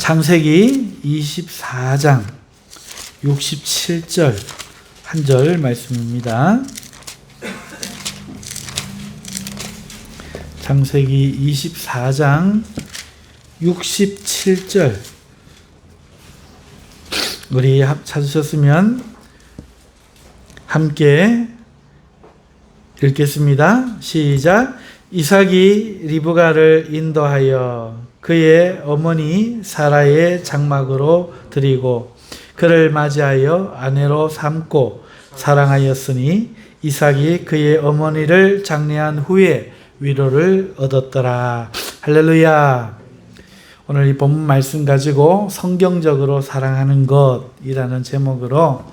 창세기 24장 67절 한 절 말씀입니다. 창세기 24장 67절 우리 찾으셨으면 함께 읽겠습니다. 시작. 이삭이 리브가를 인도하여 그의 어머니 사라의 장막으로 드리고 그를 맞이하여 아내로 삼고 사랑하였으니 이삭이 그의 어머니를 장례한 후에 위로를 얻었더라. 할렐루야. 오늘 이 본문 말씀 가지고 성경적으로 사랑하는 것이라는 제목으로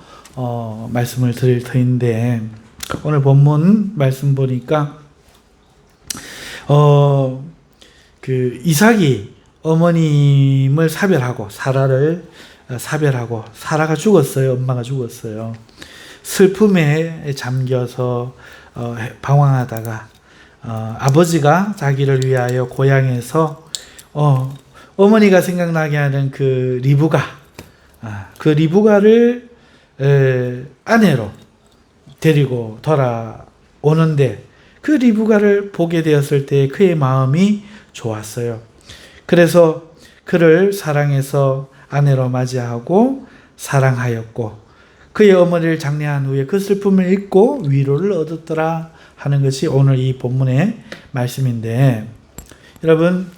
말씀을 드릴 터인데, 오늘 본문 말씀 보니까 이삭이 어머님을 사별하고 사라를 사별하고 사라가 죽었어요. 엄마가 죽었어요. 슬픔에 잠겨서 방황하다가 아버지가 자기를 위하여 고향에서 어머니가 생각나게 하는 그 리브가를 아내로 데리고 돌아오는데, 그 리브가를 보게 되었을 때 그의 마음이 좋았어요. 그래서 그를 사랑해서 아내로 맞이하고 사랑하였고 그의 어머니를 장례한 후에 그 슬픔을 잊고 위로를 얻었더라 하는 것이 오늘 이 본문의 말씀인데, 여러분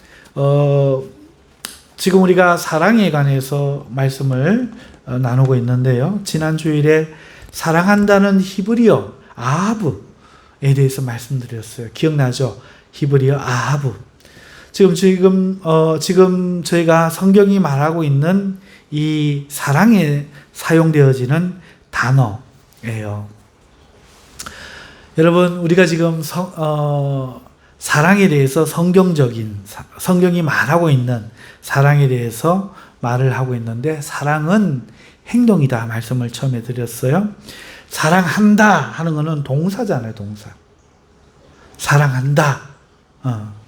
지금 우리가 사랑에 관해서 말씀을 나누고 있는데요. 지난 주일에 사랑한다는 히브리어 아하브에 대해서 말씀드렸어요. 기억나죠? 히브리어 아하브. 지금 저희가 성경이 말하고 있는 이 사랑에 사용되어지는 단어예요. 여러분, 우리가 지금 사랑에 대해서 성경이 말하고 있는 사랑에 대해서 말을 하고 있는데, 사랑은 행동이다 말씀을 처음에 드렸어요. 사랑한다 하는 것은 동사잖아요. 동사. 사랑한다.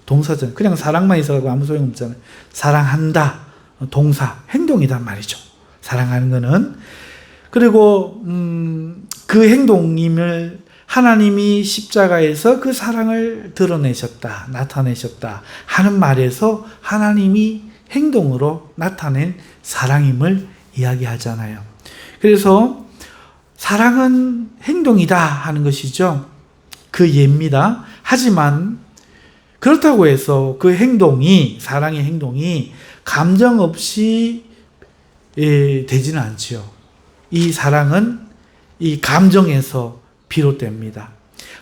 동사잖아요. 그냥 사랑만 있어가지고 아무 소용없잖아요. 사랑한다. 동사. 행동이란 말이죠. 사랑하는 것은. 그리고 그 행동임을 하나님이 십자가에서 그 사랑을 드러내셨다, 나타내셨다 하는 말에서 하나님이 행동으로 나타낸 사랑임을 이야기하잖아요. 그래서 사랑은 행동이다 하는 것이죠. 그 예입니다. 하지만 그렇다고 해서 그 행동이, 사랑의 행동이 감정 없이 되지는 않지요. 이 사랑은 이 감정에서 비롯됩니다.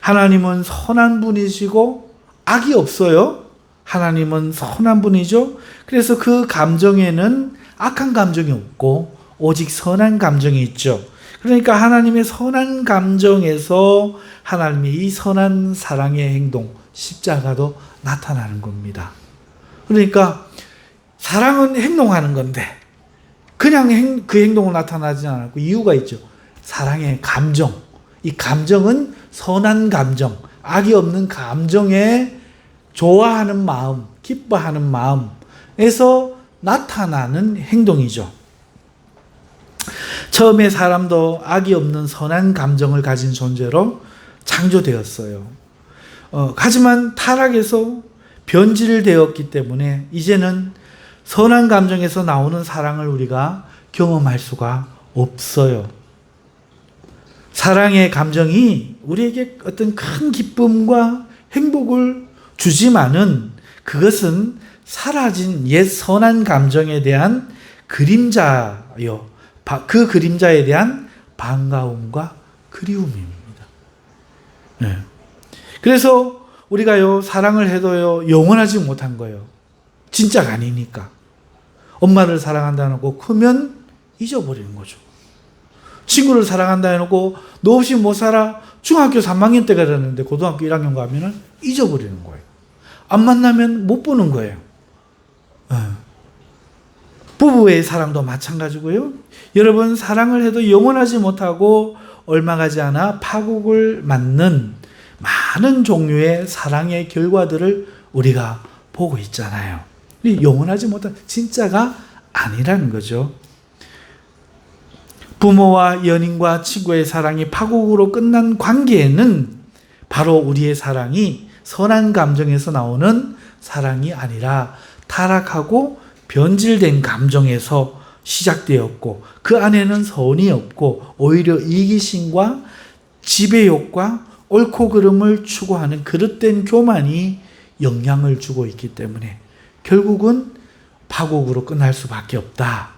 하나님은 선한 분이시고 악이 없어요. 하나님은 선한 분이죠. 그래서 그 감정에는 악한 감정이 없고 오직 선한 감정이 있죠. 그러니까 하나님의 선한 감정에서 하나님의 이 선한 사랑의 행동, 십자가도 나타나는 겁니다. 그러니까 사랑은 행동하는 건데 그냥 그 행동을 나타나지 않고 이유가 있죠. 사랑의 감정, 이 감정은 선한 감정, 악이 없는 감정에 좋아하는 마음, 기뻐하는 마음에서 나타나는 행동이죠. 처음에 사람도 악이 없는 선한 감정을 가진 존재로 창조되었어요. 하지만 타락에서 변질되었기 때문에 이제는 선한 감정에서 나오는 사랑을 우리가 경험할 수가 없어요. 사랑의 감정이 우리에게 어떤 큰 기쁨과 행복을 주지만은 그것은 사라진 옛 선한 감정에 대한 그림자요. 그 그림자에 대한 반가움과 그리움입니다. 네. 그래서 우리가요, 사랑을 해도요, 영원하지 못한 거예요. 진짜가 아니니까. 엄마를 사랑한다 해놓고 크면 잊어버리는 거죠. 친구를 사랑한다 해놓고 너 없이 못 살아. 중학교 3학년 때가 됐는데 고등학교 1학년 가면은 잊어버리는 거예요. 안 만나면 못 보는 거예요. 부부의 사랑도 마찬가지고요. 여러분, 사랑을 해도 영원하지 못하고 얼마 가지 않아 파국을 맞는 많은 종류의 사랑의 결과들을 우리가 보고 있잖아요. 영원하지 못한 진짜가 아니라는 거죠. 부모와 연인과 친구의 사랑이 파국으로 끝난 관계에는 바로 우리의 사랑이 선한 감정에서 나오는 사랑이 아니라 타락하고 변질된 감정에서 시작되었고, 그 안에는 선이 없고 오히려 이기심과 지배욕과 옳고 그름을 추구하는 그릇된 교만이 영향을 주고 있기 때문에 결국은 파국으로 끝날 수밖에 없다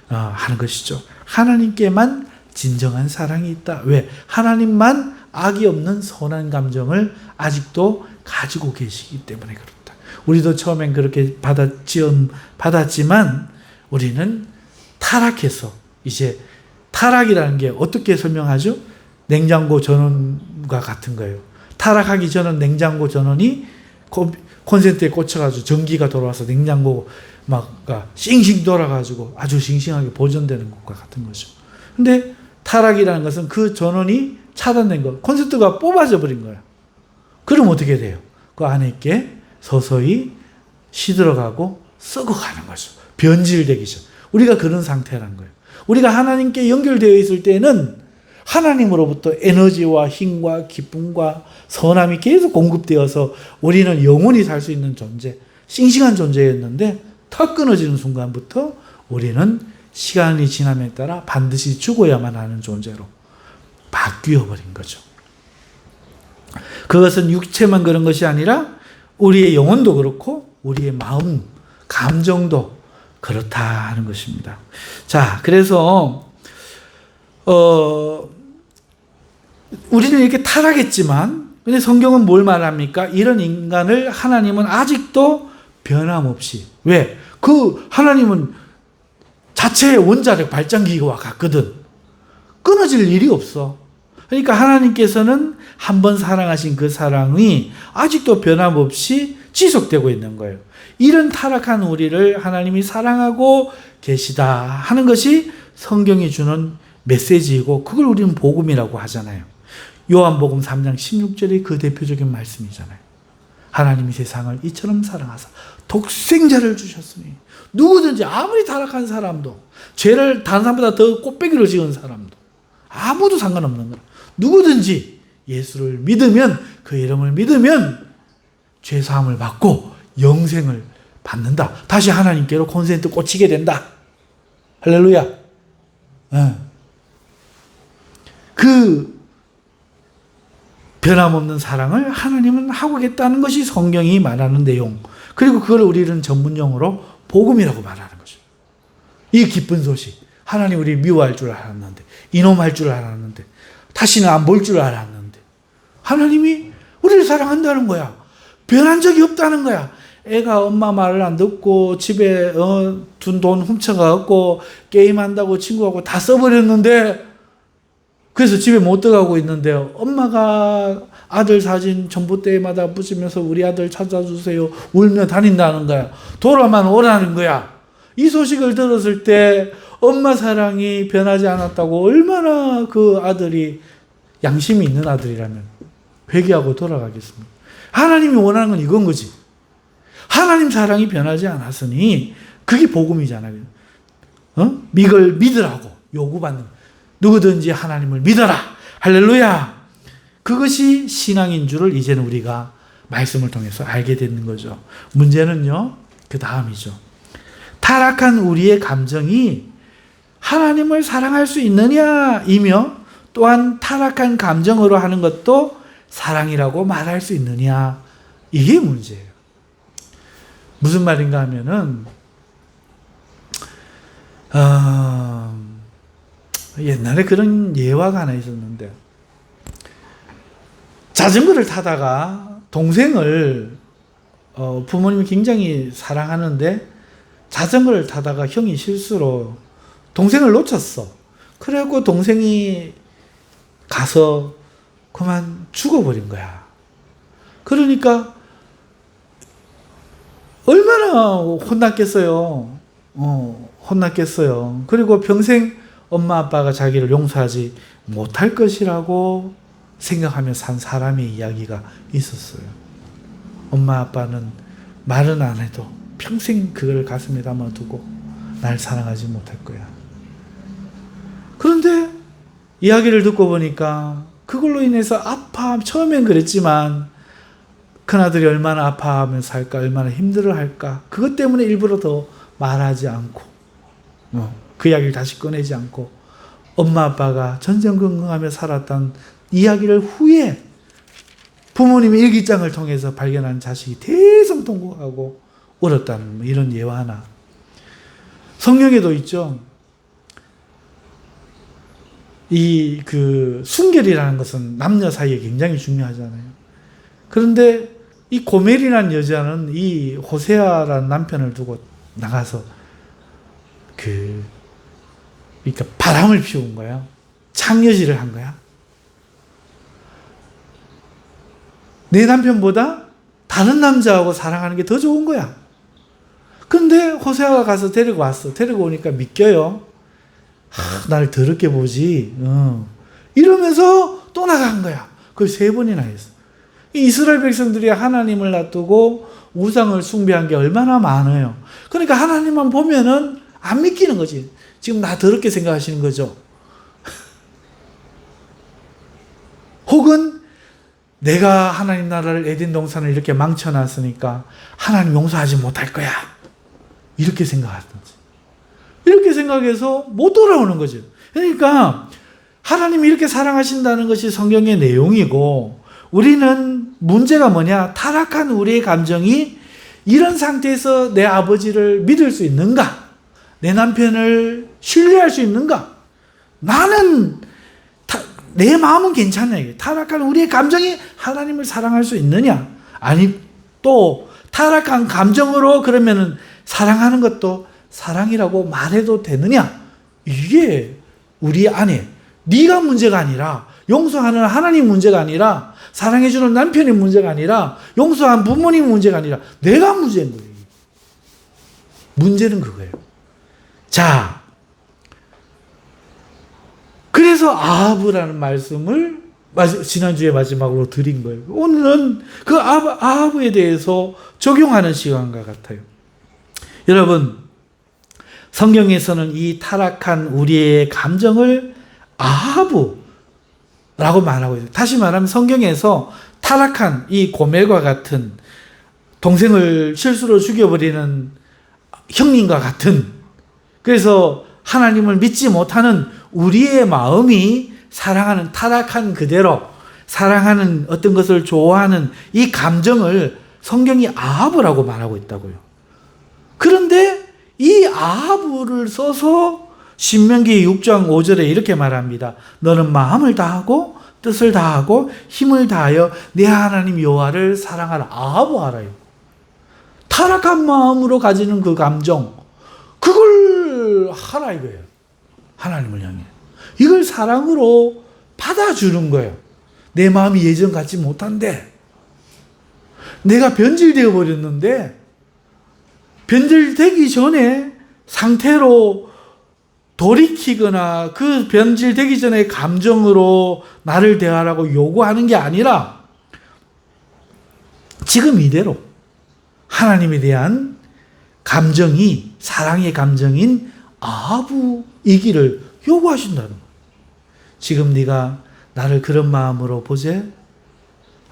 하는 것이죠. 하나님께만 진정한 사랑이 있다. 왜? 하나님만 악이 없는 선한 감정을 아직도 가지고 계시기 때문에 그렇다. 우리도 처음엔 그렇게 받았지만 우리는 타락해서, 이제 타락이라는 게 어떻게 설명하죠? 냉장고 전원과 같은 거예요. 타락하기 전은 냉장고 전원이 콘센트에 꽂혀가지고 전기가 돌아와서 냉장고 막 싱싱 돌아가지고 아주 싱싱하게 보존되는 것과 같은 거죠. 근데 타락이라는 것은 그 전원이 차단된 거, 콘센트가 뽑아져 버린 거야. 그럼 어떻게 돼요? 그 안에 있게 서서히 시들어가고 썩어가는 거죠. 변질되기 전. 우리가 그런 상태라는 거예요. 우리가 하나님께 연결되어 있을 때는 하나님으로부터 에너지와 힘과 기쁨과 선함이 계속 공급되어서 우리는 영원히 살 수 있는 존재, 싱싱한 존재였는데 턱 끊어지는 순간부터 우리는 시간이 지남에 따라 반드시 죽어야만 하는 존재로 바뀌어버린 거죠. 그것은 육체만 그런 것이 아니라 우리의 영혼도 그렇고 우리의 마음, 감정도 그렇다 하는 것입니다. 자, 그래서 우리는 이렇게 타락했지만, 근데 성경은 뭘 말합니까? 이런 인간을 하나님은 아직도 변함없이, 왜? 그 하나님은 자체의 원자력 발전기와 같거든. 끊어질 일이 없어. 그러니까 하나님께서는 한번 사랑하신 그 사랑이 아직도 변함없이 지속되고 있는 거예요. 이런 타락한 우리를 하나님이 사랑하고 계시다 하는 것이 성경이 주는 메시지이고, 그걸 우리는 복음이라고 하잖아요. 요한복음 3장 16절이 그 대표적인 말씀이잖아요. 하나님이 세상을 이처럼 사랑하사 독생자를 주셨으니, 누구든지 아무리 타락한 사람도, 죄를 다른 사람보다 더 꽃배기를 지은 사람도 아무도 상관없는 거라. 누구든지 예수를 믿으면, 그 이름을 믿으면 죄사함을 받고 영생을 받는다. 다시 하나님께로 콘센트 꽂히게 된다. 할렐루야. 그 변함없는 사랑을 하나님은 하고 계시다는 것이 성경이 말하는 내용. 그리고 그걸 우리는 전문용어로 복음이라고 말하는 거죠. 이 기쁜 소식. 하나님 우리 미워할 줄 알았는데, 이놈할 줄 알았는데, 다시는 안 볼 줄 알았는데, 하나님이 우리를 사랑한다는 거야. 변한 적이 없다는 거야. 애가 엄마 말을 안 듣고 집에 둔 돈 훔쳐가고 게임한다고 친구하고 다 써버렸는데, 그래서 집에 못 들어가고 있는데요. 엄마가 아들 사진 전봇대마다 붙이면서 우리 아들 찾아주세요 울며 다닌다는 거야. 돌아만 오라는 거야. 이 소식을 들었을 때 엄마 사랑이 변하지 않았다고 얼마나 그 아들이 양심이 있는 아들이라면 회개하고 돌아가겠습니까? 하나님이 원하는 건 이건 거지. 하나님 사랑이 변하지 않았으니 그게 복음이잖아요. 이걸 믿으라고 요구받는, 누구든지 하나님을 믿어라. 할렐루야. 그것이 신앙인 줄을 이제는 우리가 말씀을 통해서 알게 되는 거죠. 문제는요, 그 다음이죠. 타락한 우리의 감정이 하나님을 사랑할 수 있느냐이며, 또한 타락한 감정으로 하는 것도 사랑이라고 말할 수 있느냐, 이게 문제예요. 무슨 말인가 하면은 옛날에 그런 예화가 하나 있었는데, 자전거를 타다가 동생을 부모님이 굉장히 사랑하는데 자전거를 타다가 형이 실수로 동생을 놓쳤어. 그래갖고 동생이 가서 그만 죽어버린 거야. 그러니까 얼마나 혼났겠어요. 혼났겠어요. 그리고 평생 엄마 아빠가 자기를 용서하지 못할 것이라고 생각하며 산 사람의 이야기가 있었어요. 엄마 아빠는 말은 안 해도 평생 그걸 가슴에 담아두고 날 사랑하지 못할 거야. 그런데 이야기를 듣고 보니까 그걸로 인해서 처음엔 그랬지만 큰아들이 얼마나 아파하면서 살까, 얼마나 힘들어할까, 그것 때문에 일부러 더 말하지 않고 그 이야기를 다시 꺼내지 않고 엄마 아빠가 전전긍긍하며 살았던 이야기를 후에 부모님의 일기장을 통해서 발견한 자식이 대성통곡하고 울었다는 이런 예화 하나. 성경에도 있죠. 순결이라는 것은 남녀 사이에 굉장히 중요하잖아요. 그런데 이 고멜이라는 여자는 이 호세아라는 남편을 두고 나가서 그러니까 바람을 피운 거야. 창녀질을 한 거야. 내 남편보다 다른 남자하고 사랑하는 게 더 좋은 거야. 그런데 호세아가 가서 데리고 왔어. 데리고 오니까 믿겨요. 날 더럽게 보지. 이러면서 또 나간 거야. 그걸 3번이나 했어. 이스라엘 백성들이 하나님을 놔두고 우상을 숭배한 게 얼마나 많아요. 그러니까 하나님만 보면은 안 믿기는 거지. 지금 나 더럽게 생각하시는 거죠. 혹은 내가 하나님 나라를 에덴 동산을 이렇게 망쳐놨으니까 하나님 용서하지 못할 거야. 이렇게 생각하든지. 이렇게 생각해서 못 돌아오는 거죠. 그러니까 하나님이 이렇게 사랑하신다는 것이 성경의 내용이고, 우리는 문제가 뭐냐? 타락한 우리의 감정이 이런 상태에서 내 아버지를 믿을 수 있는가? 내 남편을 신뢰할 수 있는가? 내 마음은 괜찮냐? 타락한 우리의 감정이 하나님을 사랑할 수 있느냐? 아니, 또 타락한 감정으로 그러면은 사랑하는 것도 사랑이라고 말해도 되느냐? 이게 우리 안에 네가 문제가 아니라, 용서하는 하나님 문제가 아니라, 사랑해주는 남편이 문제가 아니라, 용서한 부모님 문제가 아니라 내가 문제인 거예요. 문제는 그거예요. 자, 그래서 아합이라는 말씀을 지난주에 마지막으로 드린 거예요. 오늘은 그 아합에 대해서 적용하는 시간과 같아요. 여러분, 성경에서는 이 타락한 우리의 감정을 아합이라고 말하고 있어요. 다시 말하면 성경에서 타락한 이 고멜과 같은, 동생을 실수로 죽여버리는 형님과 같은, 그래서 하나님을 믿지 못하는 우리의 마음이 사랑하는, 타락한 그대로 사랑하는, 어떤 것을 좋아하는 이 감정을 성경이 아합이라고 말하고 있다고요. 그런데 이 아합을 써서 신명기 6장 5절에 이렇게 말합니다. 너는 마음을 다하고 뜻을 다하고 힘을 다하여 내 하나님 여호와를 사랑하라. 아합을 알아요. 타락한 마음으로 가지는 그 감정, 그걸 하라 이거예요. 하나님을 향해. 이걸 사랑으로 받아주는 거예요. 내 마음이 예전 같지 못한데, 내가 변질되어 버렸는데, 변질되기 전에 상태로 돌이키거나 그 변질되기 전에 감정으로 나를 대하라고 요구하는 게 아니라, 지금 이대로 하나님에 대한 감정이 사랑의 감정인 아합이기를 요구하신다는 거예요. 지금 네가 나를 그런 마음으로 보제?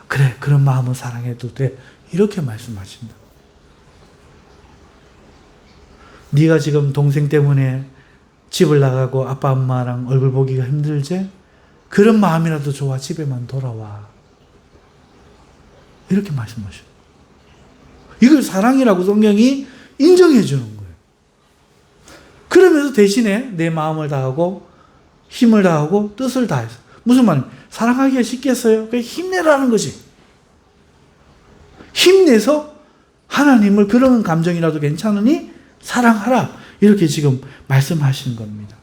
그래, 그런 마음으로 사랑해도 돼. 이렇게 말씀하신다. 네가 지금 동생 때문에 집을 나가고 아빠 엄마랑 얼굴 보기가 힘들지? 그런 마음이라도 좋아. 집에만 돌아와. 이렇게 말씀하셔요. 이걸 사랑이라고 성경이 인정해 주는 거예요. 그러면서 대신에 내 마음을 다하고 힘을 다하고 뜻을 다해서. 무슨 말이에요? 사랑하기가 쉽겠어요? 그게 힘내라는 거지. 힘내서 하나님을, 그런 감정이라도 괜찮으니 사랑하라. 이렇게 지금 말씀하시는 겁니다.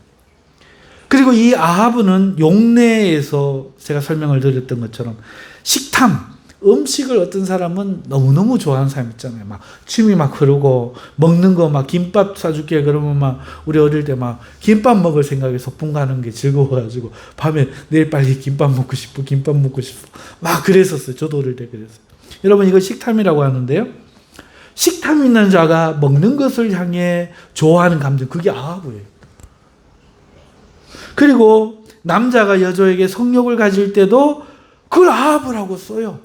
그리고 이 아합은 용례에서 제가 설명을 드렸던 것처럼 식탐, 음식을 어떤 사람은 너무너무 좋아하는 사람 있잖아요. 막 침이 막 흐르고 먹는 거 막 김밥 사줄게 그러면 막 우리 어릴 때 막 김밥 먹을 생각에 소풍 가는 게 즐거워가지고 밤에 내일 빨리 김밥 먹고 싶어, 김밥 먹고 싶어 막 그랬었어요. 저도 어릴 때 그랬어요. 여러분, 이거 식탐이라고 하는데요. 식탐 있는 자가 먹는 것을 향해 좋아하는 감정, 그게 아하브예요. 그리고 남자가 여자에게 성욕을 가질 때도 그걸 아하브라고 써요.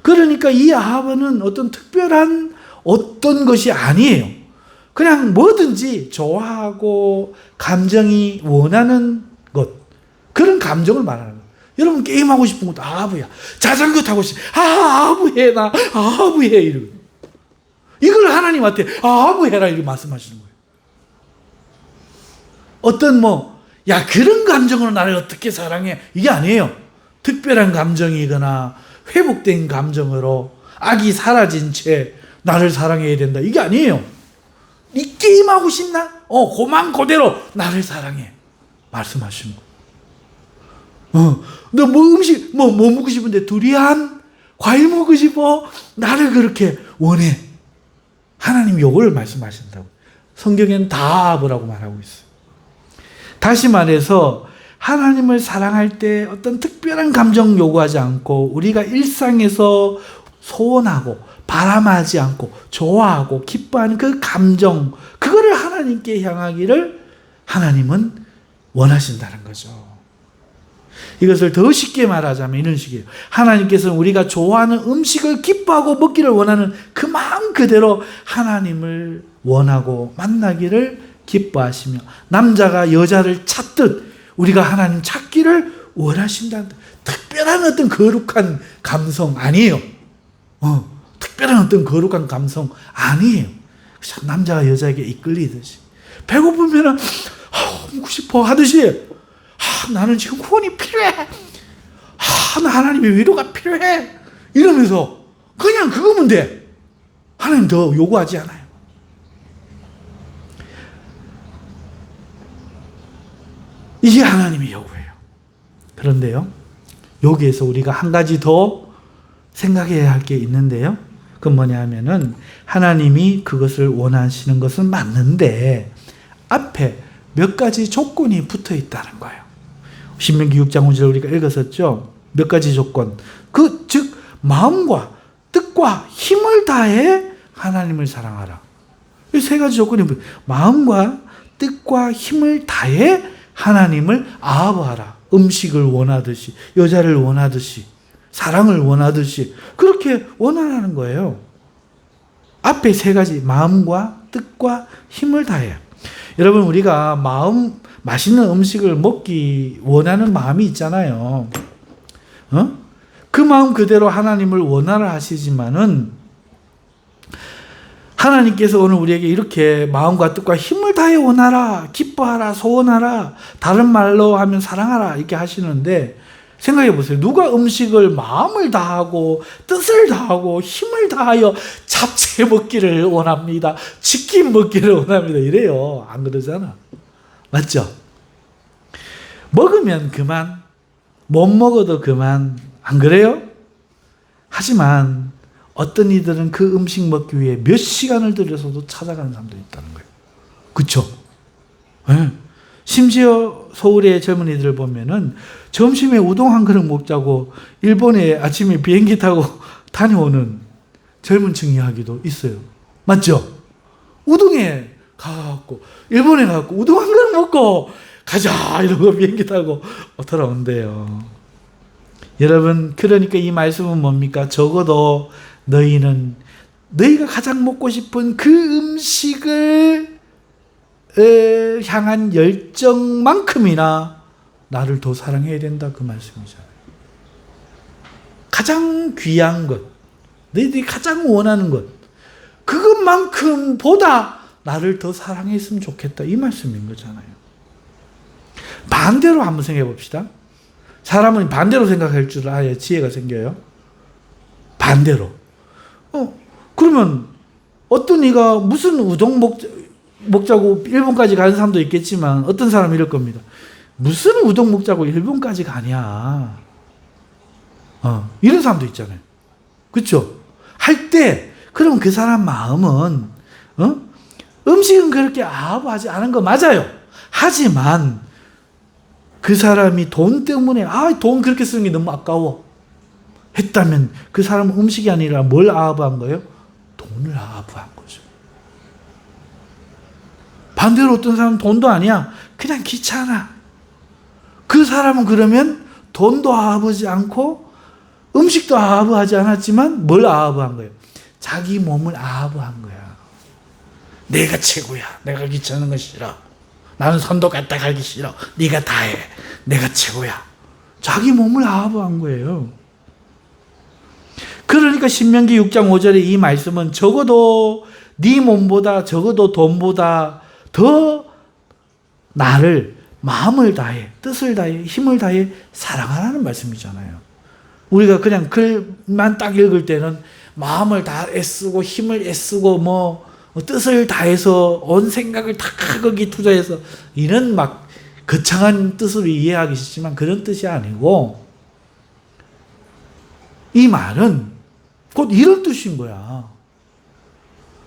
그러니까 이 아하브는 어떤 특별한 어떤 것이 아니에요. 그냥 뭐든지 좋아하고 감정이 원하는 것, 그런 감정을 말하는 거예요. 여러분 게임하고 싶은 것도 아하브야. 자전거 타고 싶어. 아하브해. 나 아하브해. 이러고. 이걸 하나님한테 아하브해라 이렇게 말씀하시는 거예요. 어떤 야 그런 감정으로 나를 어떻게 사랑해. 이게 아니에요. 특별한 감정이거나 회복된 감정으로 악이 사라진 채 나를 사랑해야 된다. 이게 아니에요. 이 게임하고 싶나? 고만 그대로 나를 사랑해. 말씀하시는 거. 너 음식 먹고 싶은데 두리안 과일 먹고 싶어? 나를 그렇게 원해. 하나님 요걸 말씀하신다고. 성경에는 다아브라고 말하고 있어요. 다시 말해서 하나님을 사랑할 때 어떤 특별한 감정 요구하지 않고 우리가 일상에서 소원하고 바람하지 않고 좋아하고 기뻐하는 그 감정, 그거를 하나님께 향하기를 하나님은 원하신다는 거죠. 이것을 더 쉽게 말하자면 이런 식이에요. 하나님께서는 우리가 좋아하는 음식을 기뻐하고 먹기를 원하는 그 마음 그대로 하나님을 원하고 만나기를 기뻐하시며, 남자가 여자를 찾듯 우리가 하나님 찾기를 원하신다는, 특별한 어떤 거룩한 감성 아니에요. 특별한 어떤 거룩한 감성 아니에요. 남자가 여자에게 이끌리듯이, 배고프면 먹고 싶어 하듯이, 나는 지금 구원이 필요해. 나 하나님의 위로가 필요해. 이러면서 그냥 그거면 돼. 하나님 더 요구하지 않아요. 이게 하나님의 요구예요. 그런데요, 여기에서 우리가 한 가지 더 생각해야 할 게 있는데요. 그건 뭐냐 하면은, 하나님이 그것을 원하시는 것은 맞는데 앞에 몇 가지 조건이 붙어 있다는 거예요. 신명기 6장 5절 우리가 읽었었죠. 몇 가지 조건. 즉 마음과 뜻과 힘을 다해 하나님을 사랑하라. 이 세 가지 조건이 마음과 뜻과 힘을 다해 하나님을 아하브하라. 음식을 원하듯이, 여자를 원하듯이, 사랑을 원하듯이 그렇게 원하라는 거예요. 앞에 세 가지, 마음과 뜻과 힘을 다해. 여러분, 우리가 맛있는 음식을 먹기 원하는 마음이 있잖아요. 그 마음 그대로 하나님을 원하라 하시지만은, 하나님께서 오늘 우리에게 이렇게 마음과 뜻과 힘을 다해 원하라, 기뻐하라, 소원하라, 다른 말로 하면 사랑하라 이렇게 하시는데, 생각해 보세요. 누가 음식을 마음을 다하고 뜻을 다하고 힘을 다하여 잡채 먹기를 원합니다, 치킨 먹기를 원합니다 이래요? 안 그러잖아. 맞죠? 먹으면 그만, 못 먹어도 그만, 안 그래요? 하지만 어떤 이들은 그 음식 먹기 위해 몇 시간을 들여서도 찾아가는 사람들이 있다는 거예요. 그렇죠? 네. 심지어 서울의 젊은이들 보면은 점심에 우동 한 그릇 먹자고 일본에 아침에 비행기 타고 다녀오는 젊은 층 이야기도 있어요. 맞죠? 우동에 가갖고, 일본에 가갖고 우동 한 그릇 먹고 가자 이러고 비행기 타고 돌아온대요. 여러분, 그러니까 이 말씀은 뭡니까? 적어도 너희는 너희가 가장 먹고 싶은 그 음식을 향한 열정만큼이나 나를 더 사랑해야 된다, 그 말씀이잖아요. 가장 귀한 것, 너희들이 가장 원하는 것, 그것만큼 보다 나를 더 사랑했으면 좋겠다, 이 말씀인 거잖아요. 반대로 한번 생각해 봅시다. 사람은 반대로 생각할 줄 알아야 지혜가 생겨요. 반대로. 그러면 어떤 이가 무슨 우동 먹자고 일본까지 가는 사람도 있겠지만, 어떤 사람은 이럴 겁니다. 무슨 우동 먹자고 일본까지 가냐. 이런 사람도 있잖아요. 그렇죠? 할 때, 그럼 그 사람 마음은 음식은 그렇게 아하지 않은 거 맞아요. 하지만 그 사람이 돈 때문에 돈 그렇게 쓰는 게 너무 아까워 했다면, 그 사람은 음식이 아니라 뭘 아하한 거예요? 돈 돈을 아부한 거죠. 반대로 어떤 사람은 돈도 아니야. 그냥 귀찮아. 그 사람은 그러면 돈도 아부하지 않고 음식도 아부하지 않았지만 뭘 아부한 거예요? 자기 몸을 아부한 거야. 내가 최고야. 내가 귀찮은 거 싫어. 나는 선도 갔다 가기 싫어. 네가 다 해. 내가 최고야. 자기 몸을 아부한 거예요. 그러니까 신명기 6장 5절의 이 말씀은 적어도 네 몸보다, 적어도 돈보다 더 나를 마음을 다해, 뜻을 다해, 힘을 다해 사랑하라는 말씀이잖아요. 우리가 그냥 글만 딱 읽을 때는 마음을 다 애쓰고 힘을 애쓰고 뭐 뜻을 다해서 온 생각을 다 거기 투자해서 이런 막 거창한 뜻으로 이해하기 쉽지만 그런 뜻이 아니고 이 말은 곧 이런 뜻인 거야.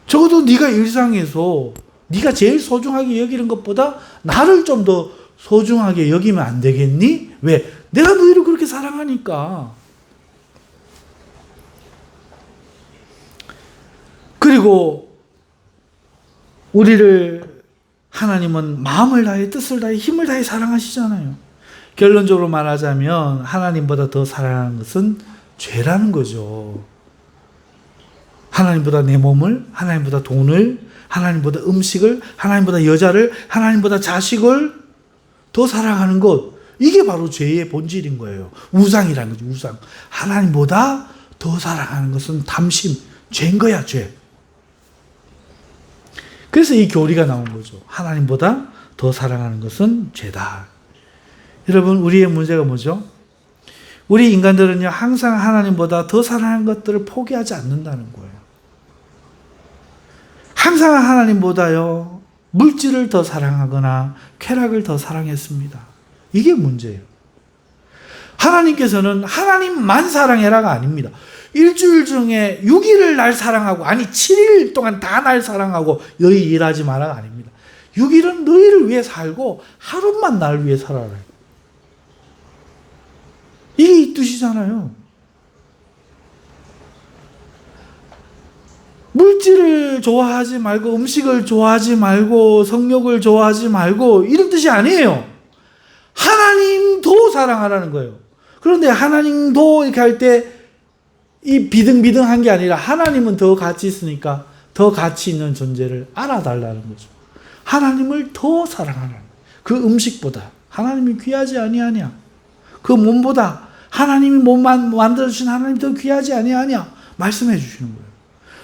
적어도 네가 일상에서 네가 제일 소중하게 여기는 것보다 나를 좀 더 소중하게 여기면 안 되겠니? 왜? 내가 너희를 그렇게 사랑하니까. 그리고 우리를 하나님은 마음을 다해, 뜻을 다해, 힘을 다해 사랑하시잖아요. 결론적으로 말하자면 하나님보다 더 사랑하는 것은 죄라는 거죠. 하나님보다 내 몸을, 하나님보다 돈을, 하나님보다 음식을, 하나님보다 여자를, 하나님보다 자식을 더 사랑하는 것, 이게 바로 죄의 본질인 거예요. 우상이라는 거죠. 우상. 하나님보다 더 사랑하는 것은 탐심, 죄인 거야, 죄. 그래서 이 교리가 나온 거죠. 하나님보다 더 사랑하는 것은 죄다. 여러분, 우리의 문제가 뭐죠? 우리 인간들은요, 항상 하나님보다 더 사랑하는 것들을 포기하지 않는다는 거예요. 항상 하나님보다요, 물질을 더 사랑하거나 쾌락을 더 사랑했습니다. 이게 문제예요. 하나님께서는 하나님만 사랑해라가 아닙니다. 일주일 중에 6일을 날 사랑하고, 아니 7일 동안 다 날 사랑하고 너희 일하지 마라가 아닙니다. 6일은 너희를 위해 살고 하루만 날 위해 살아라. 이게 이 뜻이잖아요. 물질을 좋아하지 말고, 음식을 좋아하지 말고, 성욕을 좋아하지 말고, 이런 뜻이 아니에요. 하나님도 사랑하라는 거예요. 그런데 하나님도 이렇게 할 때 이 비등비등한 게 아니라 하나님은 더 가치 있으니까 더 가치 있는 존재를 알아달라는 거죠. 하나님을 더 사랑하라는 거예요. 그 음식보다 하나님이 귀하지 아니하냐? 그 몸보다 하나님이 몸만 만들어주신 하나님이 더 귀하지 아니하냐? 말씀해 주시는 거예요.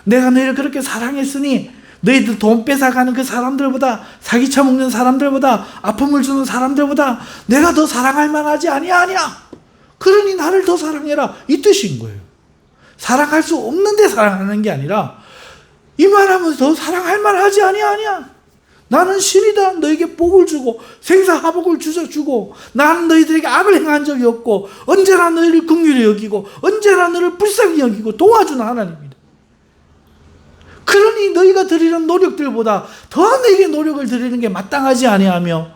내가 너희를 그렇게 사랑했으니 너희들 돈 뺏어가는 그 사람들보다, 사기 쳐먹는 사람들보다, 아픔을 주는 사람들보다 내가 더 사랑할 만하지 아니하냐? 그러니 나를 더 사랑해라. 이 뜻인 거예요. 사랑할 수 없는데 사랑하는 게 아니라 이 말하면서 더 사랑할 만하지 아니하냐? 나는 신이다. 너에게 복을 주고 생사하복을 주고 나는 너희들에게 악을 행한 적이 없고 언제나 너희를 긍휼히 여기고 언제나 너를 불쌍히 여기고 도와주는 하나님입니다. 그러니 너희가 드리는 노력들보다 더 너에게 노력을 드리는 게 마땅하지 아니하며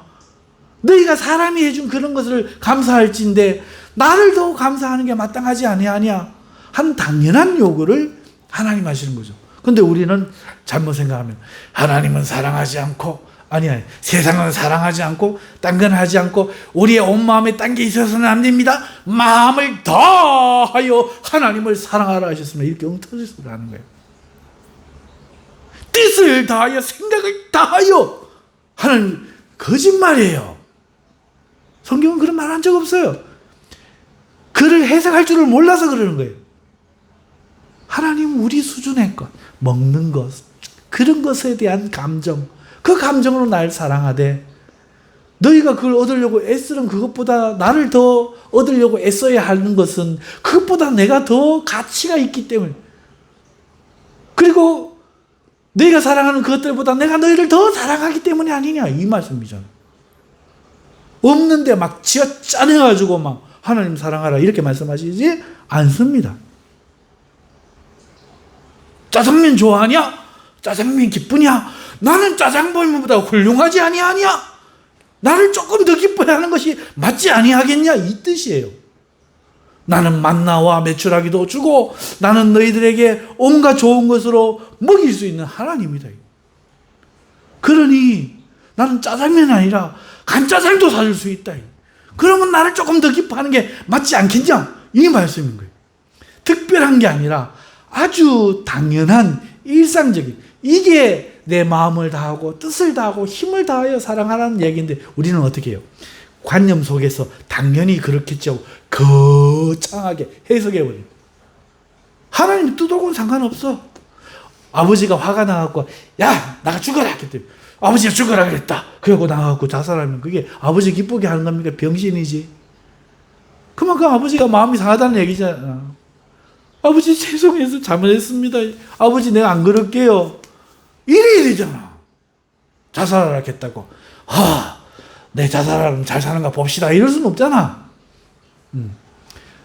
너희가 사람이 해준 그런 것을 감사할진데 나를 더 감사하는 게 마땅하지 아니하냐 한 당연한 요구를 하나님 하시는 거죠. 근데 우리는 잘못 생각하면 하나님은 사랑하지 않고 아니야 세상은 사랑하지 않고 딴 건 하지 않고 우리의 온 마음에 딴 게 있어서는 안 됩니다. 마음을 다하여 하나님을 사랑하라 하셨으면 이렇게 엉터리 소리를 하는 거예요. 뜻을 다하여 생각을 다하여 하는 거짓말이에요. 성경은 그런 말 한 적 없어요. 그를 해석할 줄을 몰라서 그러는 거예요. 하나님 우리 수준의 것, 먹는 것, 그런 것에 대한 감정, 그 감정으로 날 사랑하되 너희가 그걸 얻으려고 애쓰는 그것보다 나를 더 얻으려고 애써야 하는 것은 그것보다 내가 더 가치가 있기 때문에 그리고 너희가 사랑하는 그것들보다 내가 너희를 더 사랑하기 때문이 아니냐 이 말씀이잖아요. 없는데 막 쥐어짜내가지고 막 하나님 사랑하라 이렇게 말씀하시지 않습니다. 짜장면 좋아하냐? 짜장면 기쁘냐? 나는 짜장면보다 훌륭하지 아니하냐? 나를 조금 더 기뻐야 하는 것이 맞지 아니하겠냐? 이 뜻이에요. 나는 만나와 메추라기도 주고 나는 너희들에게 온갖 좋은 것으로 먹일 수 있는 하나님이다. 그러니 나는 짜장면이 아니라 간짜장도 사줄 수 있다. 그러면 나를 조금 더 기뻐하는 게 맞지 않겠냐? 이 말씀인 거예요. 특별한 게 아니라 아주 당연한 일상적인, 이게 내 마음을 다하고 뜻을 다하고 힘을 다하여 사랑하라는 얘기인데 우리는 어떻게 해요? 관념 속에서 당연히 그렇겠죠. 거창하게 해석해버립니다. 하나님 뜻하고는 상관없어. 아버지가 화가 나갖고 야 나가 죽어라 했기 아버지가 죽어라 그랬다. 그러고 나가고 자살하면 그게 아버지 기쁘게 하는 겁니까? 병신이지. 그만큼 아버지가 마음이 상하다는 얘기잖아. 아버지 죄송해서 잘못했습니다. 아버지 내가 안 그럴게요. 이래야 되잖아. 자살하겠다고. 내 자살하면 잘 사는가 봅시다. 이럴 수는 없잖아.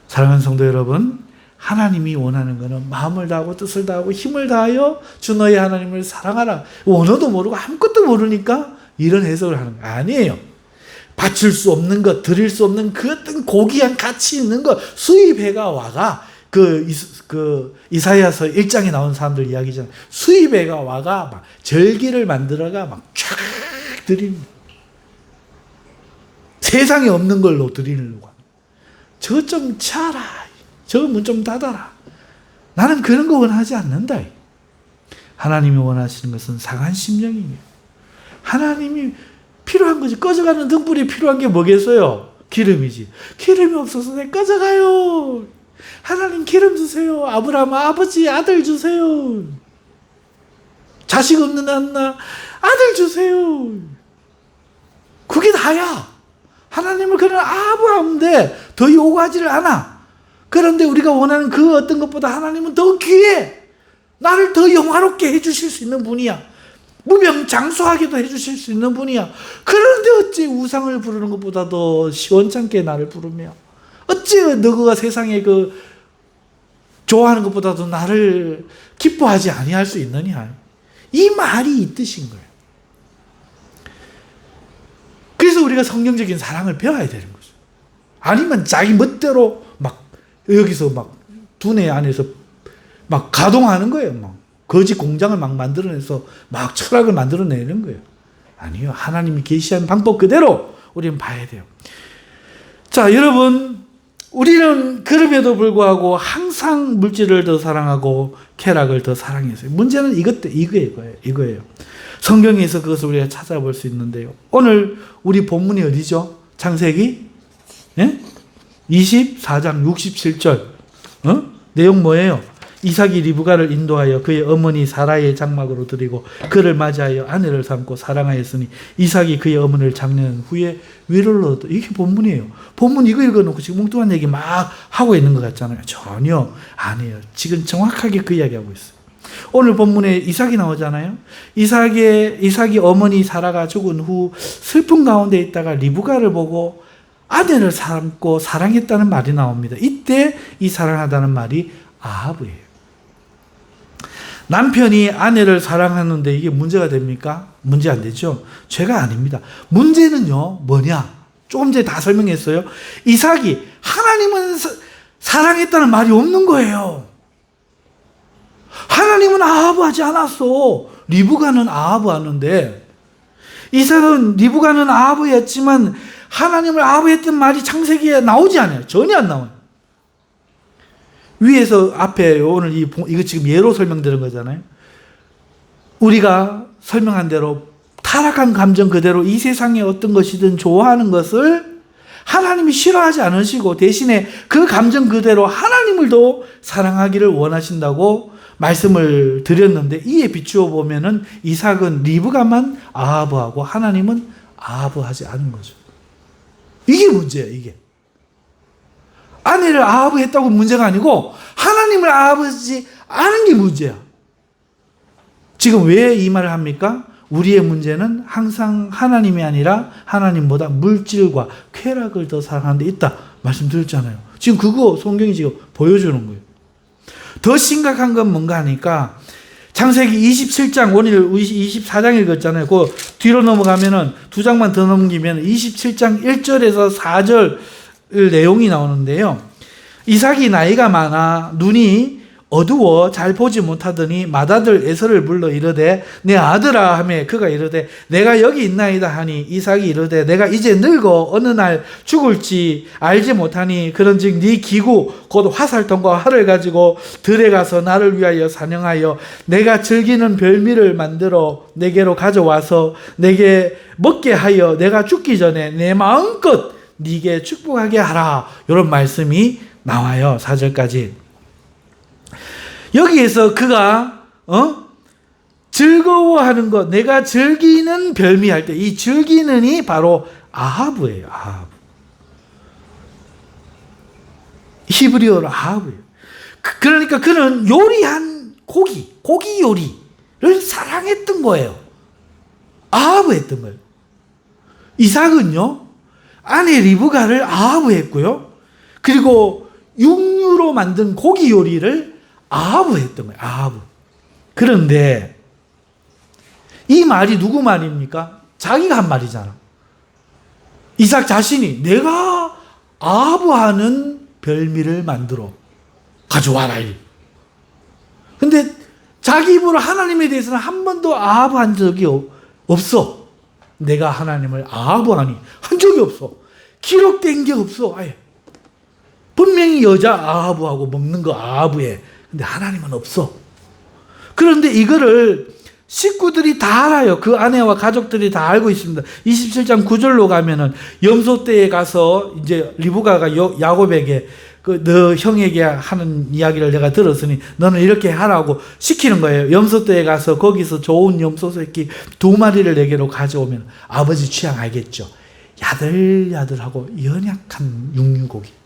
사랑하는 성도 여러분, 하나님이 원하는 것은 마음을 다하고 뜻을 다하고 힘을 다하여 주 너의 하나님을 사랑하라. 원어도 모르고 아무것도 모르니까 이런 해석을 하는 거 아니에요. 바칠 수 없는 것, 드릴 수 없는 그 어떤 고귀한 가치 있는 것, 수입해가 와가, 이사야서 1장에 나온 사람들 이야기잖아요. 수입해가 와가 막 절기를 만들어가 막 쫙 드립니다. 세상에 없는 걸로 드리려고 합니다. 저 좀 차라. 저 문 좀 닫아라. 나는 그런 거 원하지 않는다. 하나님이 원하시는 것은 상한 심령이에요. 하나님이 필요한 거지. 꺼져가는 등불이 필요한 게 뭐겠어요? 기름이지. 기름이 없어서 내 꺼져가요. 하나님 기름 주세요. 아브라함 아버지 아들 주세요. 자식 없는 안나 아들 주세요. 그게 다야. 하나님을 그런 아부하는데 더 요구하지를 않아. 그런데 우리가 원하는 그 어떤 것보다 하나님은 더 귀해. 나를 더 영화롭게 해주실 수 있는 분이야. 무병장수하게도 해주실 수 있는 분이야. 그런데 어찌 우상을 부르는 것보다 더 시원찮게 나를 부르며 어찌 너가 세상에 좋아하는 것보다도 나를 기뻐하지 아니할 수 있느냐. 이 말이 이 뜻인 거예요. 그래서 우리가 성경적인 사랑을 배워야 되는 거죠. 아니면 자기 멋대로 막 여기서 막 두뇌 안에서 막 가동하는 거예요. 막 거짓 공장을 막 만들어내서 막 철학을 만들어내는 거예요. 아니요. 하나님이 계시한 방법 그대로 우리는 봐야 돼요. 자, 여러분, 우리는 그럼에도 불구하고 항상 물질을 더 사랑하고 쾌락을 더 사랑했어요. 문제는 이거예요. 성경에서 그것을 우리가 찾아볼 수 있는데요. 오늘 우리 본문이 어디죠? 창세기 24장 67절. 내용 뭐예요? 이삭이 리브가를 인도하여 그의 어머니 사라의 장막으로 들이고 그를 맞이하여 아내를 삼고 사랑하였으니 이삭이 그의 어머니를 장려한 후에 위로를 얻었다. 이게 본문이에요. 본문 이거 읽어놓고 지금 뭉뚱한 얘기 막 하고 있는 것 같잖아요. 전혀 아니에요. 지금 정확하게 그 이야기하고 있어요. 오늘 본문에 이삭이 나오잖아요. 이삭이 어머니 사라가 죽은 후 슬픔 가운데 있다가 리브가를 보고 아내를 삼고 사랑했다는 말이 나옵니다. 이때 이 사랑하다는 말이 아합이에요. 남편이 아내를 사랑하는데 이게 문제가 됩니까? 문제 안 되죠? 죄가 아닙니다. 문제는요, 뭐냐? 조금 전에 다 설명했어요. 이삭이 하나님은 사랑했다는 말이 없는 거예요. 하나님은 아합하지 않았어. 리브가는 아합하는데 이삭은 리브가는 아합이었지만 하나님을 아합했던 말이 창세기에 나오지 않아요. 전혀 안 나와요. 위에서 앞에 오늘 이거 지금 예로 설명드린 거잖아요. 우리가 설명한 대로 타락한 감정 그대로 이 세상에 어떤 것이든 좋아하는 것을 하나님이 싫어하지 않으시고 대신에 그 감정 그대로 하나님을 더 사랑하기를 원하신다고 말씀을 드렸는데 이에 비추어 보면은 이삭은 리브가만 아합하고 하나님은 아합하지 않은 거죠. 이게 문제예요. 이게. 아내를 아합했다고 문제가 아니고 하나님을 아합하지 않은 게 문제야. 지금 왜 이 말을 합니까? 우리의 문제는 항상 하나님이 아니라 하나님보다 물질과 쾌락을 더 사랑하는 데 있다 말씀드렸잖아요. 지금 그거 성경이 지금 보여주는 거예요. 더 심각한 건 뭔가 하니까 창세기 27장 오늘 24장 읽었잖아요. 그 뒤로 넘어가면은 두 장만 더 넘기면 27장 1절에서 4절 내용이 나오는데요. 이삭이 나이가 많아 눈이 어두워 잘 보지 못하더니 맏아들 에서를 불러 이르되 내 아들아 하매 그가 이르되 내가 여기 있나이다 하니 이삭이 이르되 내가 이제 늙어 어느 날 죽을지 알지 못하니 그런즉 네 기구 곧 화살통과 활을 가지고 들에 가서 나를 위하여 사냥하여 내가 즐기는 별미를 만들어 내게로 가져와서 내게 먹게 하여 내가 죽기 전에 내 마음껏 네게 축복하게 하라. 이런 말씀이 나와요. 4절까지. 여기에서 그가 즐거워하는 것, 내가 즐기는 별미할 때 이 즐기는이 바로 아하브예요. 아하브. 히브리어로 아하브예요. 그러니까 그는 요리한 고기 요리를 사랑했던 거예요. 아하브 했던 거예요. 이삭은요, 아내 리브가를 아하브 했고요. 그리고 육류로 만든 고기 요리를 아하브 했던 거예요. 아하브. 그런데 이 말이 누구 말입니까? 자기가 한 말이잖아. 이삭 자신이 내가 아하브 하는 별미를 만들어 가져와라. 근데 자기 입으로 하나님에 대해서는 한 번도 아하브 한 적이 없어. 내가 하나님을 아하브 하니 한 적이 없어. 기록된 게 없어. 아예. 분명히 여자 아하브하고 먹는 거 아하브에. 근데 하나님은 없어. 그런데 이거를 식구들이 다 알아요. 그 아내와 가족들이 다 알고 있습니다. 27장 9절로 가면은 염소 때에 가서 이제 리브가가 야곱에게 너 형에게 하는 이야기를 내가 들었으니 너는 이렇게 하라고 시키는 거예요. 염소 때에 가서 거기서 좋은 염소 새끼 2마리를 내게로 가져오면 아버지 취향 알겠죠. 야들야들하고 연약한 육류고기.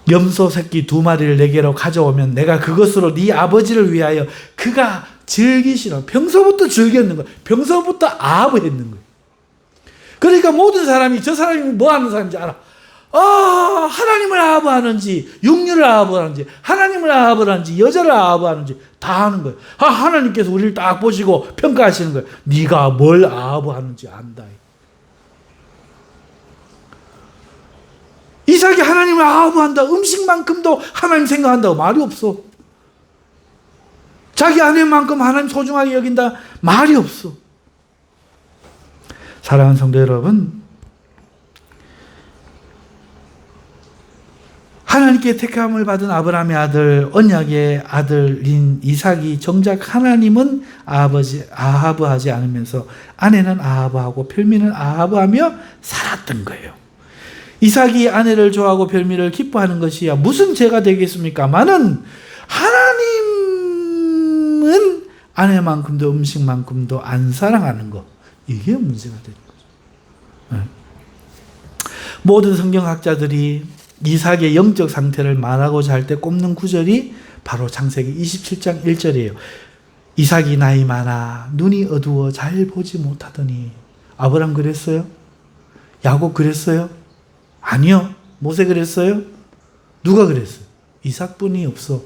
염소 새끼 2마리를 내게로 가져오면 내가 그것으로 네 아버지를 위하여 그가 즐기시는, 평소부터 즐겼는 거예요. 평소부터 아하브 했는 거예요. 그러니까 모든 사람이 저 사람이 뭐 하는 사람인지 알아. 하나님을 아하브하는지 육류를 아하브하는지 하나님을 아하브하는지 여자를 아하브하는지 다 아는 거예요. 하나님께서 우리를 딱 보시고 평가하시는 거예요. 네가 뭘 아하브하는지 안다. 이삭이 하나님을 아하브한다. 음식만큼도 하나님 생각한다고 말이 없어. 자기 아내만큼 하나님 소중하게 여긴다 말이 없어. 사랑하는 성도 여러분, 하나님께 택함을 받은 아브라함의 아들, 언약의 아들인 이삭이 정작 하나님은 아하브하지 않으면서 아내는 아하브하고 별미는 아하브하며 살았던 거예요. 이삭이 아내를 좋아하고 별미를 기뻐하는 것이야 무슨 죄가 되겠습니까마는 하나님은 아내만큼도 음식만큼도 안 사랑하는 것, 이게 문제가 되는 거죠. 모든 성경학자들이 이삭의 영적 상태를 말하고자 할 때 꼽는 구절이 바로 창세기 27장 1절이에요. 이삭이 나이 많아 눈이 어두워 잘 보지 못하더니. 아브람 그랬어요? 야곱 그랬어요? 아니요. 모세 그랬어요? 누가 그랬어요? 이삭뿐이 없어.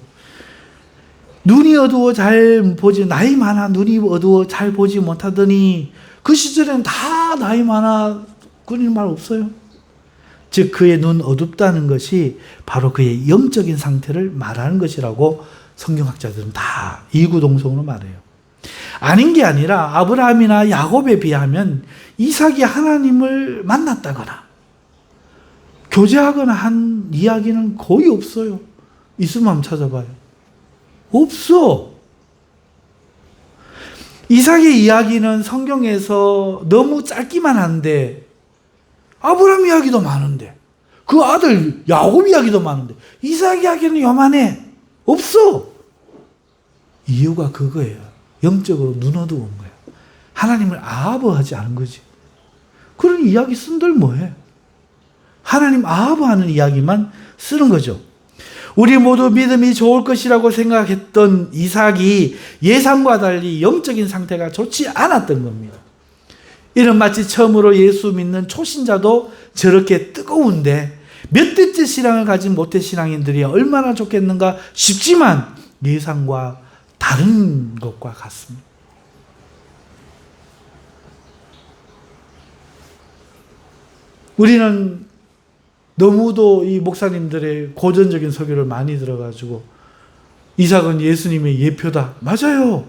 눈이 어두워 잘 보지, 나이 많아 눈이 어두워 잘 보지 못하더니. 그 시절에는 다 나이 많아 그런 말 없어요. 즉 그의 눈 어둡다는 것이 바로 그의 영적인 상태를 말하는 것이라고 성경학자들은 다 이구동성으로 말해요. 아닌 게 아니라 아브라함이나 야곱에 비하면 이삭이 하나님을 만났다거나 교제하거나 한 이야기는 거의 없어요. 있으면 한번 찾아봐요. 없어. 이삭의 이야기는 성경에서 너무 짧기만 한데 아브라함 이야기도 많은데 그 아들 야곱 이야기도 많은데 이삭 이야기는 요만해. 없어. 이유가 그거예요. 영적으로 눈 어두운 거예요. 하나님을 아하브하지 않은 거지. 그런 이야기 쓴들 뭐해. 하나님 아하브하는 이야기만 쓰는 거죠. 우리 모두 믿음이 좋을 것이라고 생각했던 이삭이 예상과 달리 영적인 상태가 좋지 않았던 겁니다. 이는 마치 처음으로 예수 믿는 초신자도 저렇게 뜨거운데 몇 대째 신앙을 가진 모태 신앙인들이 얼마나 좋겠는가 싶지만 예상과 다른 것과 같습니다. 우리는 너무도 이 목사님들의 고전적인 설교를 많이 들어가지고 이삭은 예수님의 예표다. 맞아요.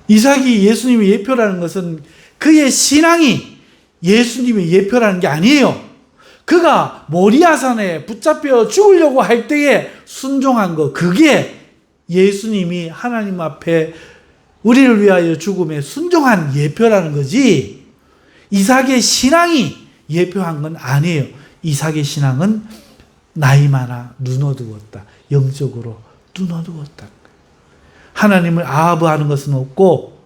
이삭이 예수님의 예표라는 것은 그의 신앙이 예수님의 예표라는 게 아니에요. 그가 모리아산에 붙잡혀 죽으려고 할 때에 순종한 거, 그게 예수님이 하나님 앞에 우리를 위하여 죽음에 순종한 예표라는 거지, 이삭의 신앙이 예표한 건 아니에요. 이삭의 신앙은 나이 많아 눈 어두웠다. 영적으로 눈 어두웠다. 하나님을 아부하는 것은 없고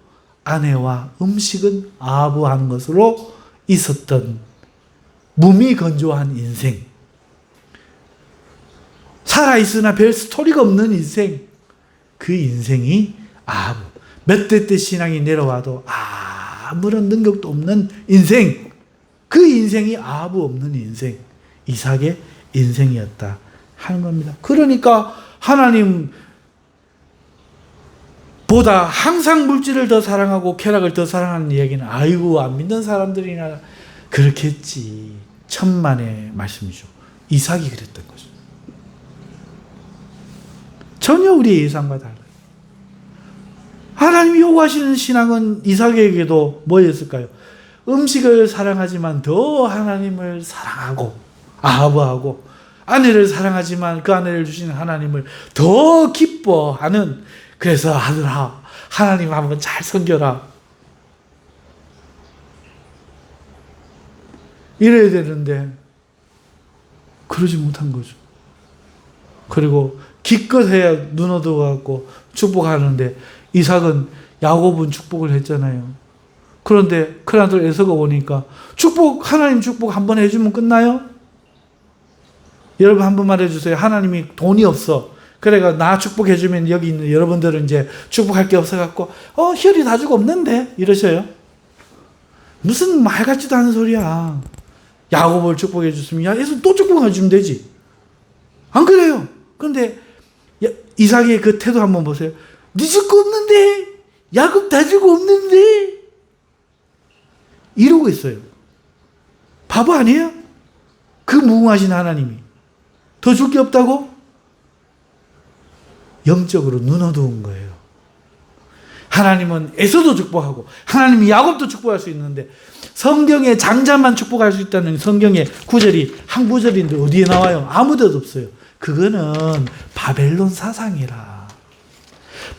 아내와 음식은 아부하는 것으로 있었던 무미건조한 인생, 살아있으나 별 스토리가 없는 인생, 그 인생이 아부, 몇 대 때 신앙이 내려와도 아무런 능력도 없는 인생, 그 인생이 아부 없는 인생, 이삭의 인생이었다 하는 겁니다. 그러니까 하나님 보다 항상 물질을 더 사랑하고 쾌락을 더 사랑하는 이야기는 아이고 안 믿는 사람들이나 그렇겠지, 천만의 말씀이죠. 이삭이 그랬던 거죠. 전혀 우리의 예상과 달라요. 하나님이 요구하시는 신앙은 이삭에게도 뭐였을까요? 음식을 사랑하지만 더 하나님을 사랑하고 아부하고, 아내를 사랑하지만 그 아내를 주시는 하나님을 더 기뻐하는, 그래서 아들아 하나님 한번 잘 섬겨라 이래야 되는데 그러지 못한 거죠. 그리고 기껏 해야 눈 어두워갖고 축복하는데, 이삭은 야곱은 축복을 했잖아요. 그런데 큰아들 에서가 오니까 축복, 하나님 축복 한번 해주면 끝나요? 여러분 한번 말해주세요. 하나님이 돈이 없어, 그래가 나 축복해주면 여기 있는 여러분들은 이제 축복할 게 없어갖고 혈이 다 주고 없는데 이러셔요. 무슨 말 같지도 않은 소리야. 야곱을 축복해줬으면 야 에서 또 축복해주면 되지, 안 그래요? 그런데 이삭의 그 태도 한번 보세요. 네 줄 거 없는데, 야곱 다 주고 없는데 이러고 있어요. 바보 아니에요? 그 무궁하신 하나님이 더 줄 게 없다고? 영적으로 눈 어두운 거예요. 하나님은 에서도 축복하고 하나님이 야곱도 축복할 수 있는데, 성경에 장자만 축복할 수 있다는 성경의 구절이 한 구절인데 어디에 나와요? 아무 데도 없어요. 그거는 바벨론 사상이라.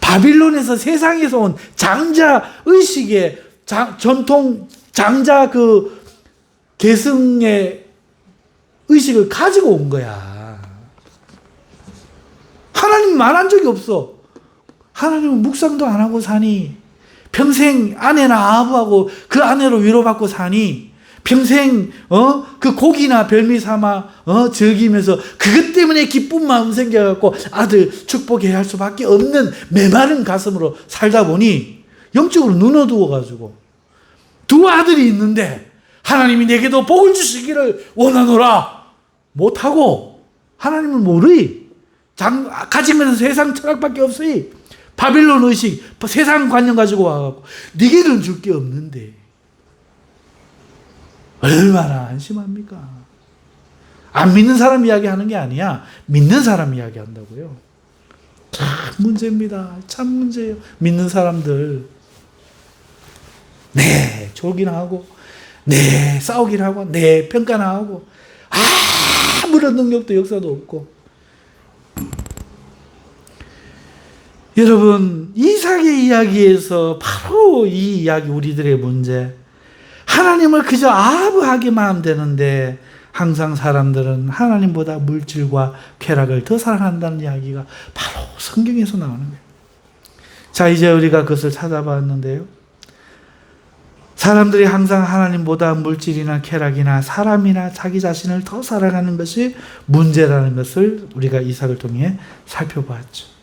바빌론에서, 세상에서 온 장자 의식의 전통 장자 그 계승의 의식을 가지고 온 거야. 하나님 말한 적이 없어. 하나님은 묵상도 안 하고 사니? 평생 아내나 아부하고 그 아내로 위로받고 사니? 평생 그 고기나 별미 삼아 즐기면서 그것 때문에 기쁜 마음 생겨갖고 아들 축복해야 할 수밖에 없는 메마른 가슴으로 살다 보니 영적으로 눈 어두워가지고, 두 아들이 있는데 하나님이 내게도 복을 주시기를 원하노라 못하고, 하나님을 모르이, 가지면서 세상 철학밖에 없으이, 바빌론 의식, 세상 관념 가지고 와갖고 네게는 줄 게 없는데 얼마나 한심합니까? 안 믿는 사람 이야기하는 게 아니야. 믿는 사람 이야기한다고요. 참 문제입니다. 참 문제예요. 믿는 사람들 네 졸기나 하고, 네 싸우기나 하고, 네 평가나 하고, 아무런 능력도 역사도 없고. 여러분, 이삭의 이야기에서 바로 이 이야기, 우리들의 문제, 하나님을 그저 아부하기만 하면 되는데 항상 사람들은 하나님보다 물질과 쾌락을 더 사랑한다는 이야기가 바로 성경에서 나오는 거예요. 자, 이제 우리가 그것을 찾아봤는데요. 사람들이 항상 하나님보다 물질이나 쾌락이나 사람이나 자기 자신을 더 사랑하는 것이 문제라는 것을 우리가 이삭을 통해 살펴봤죠.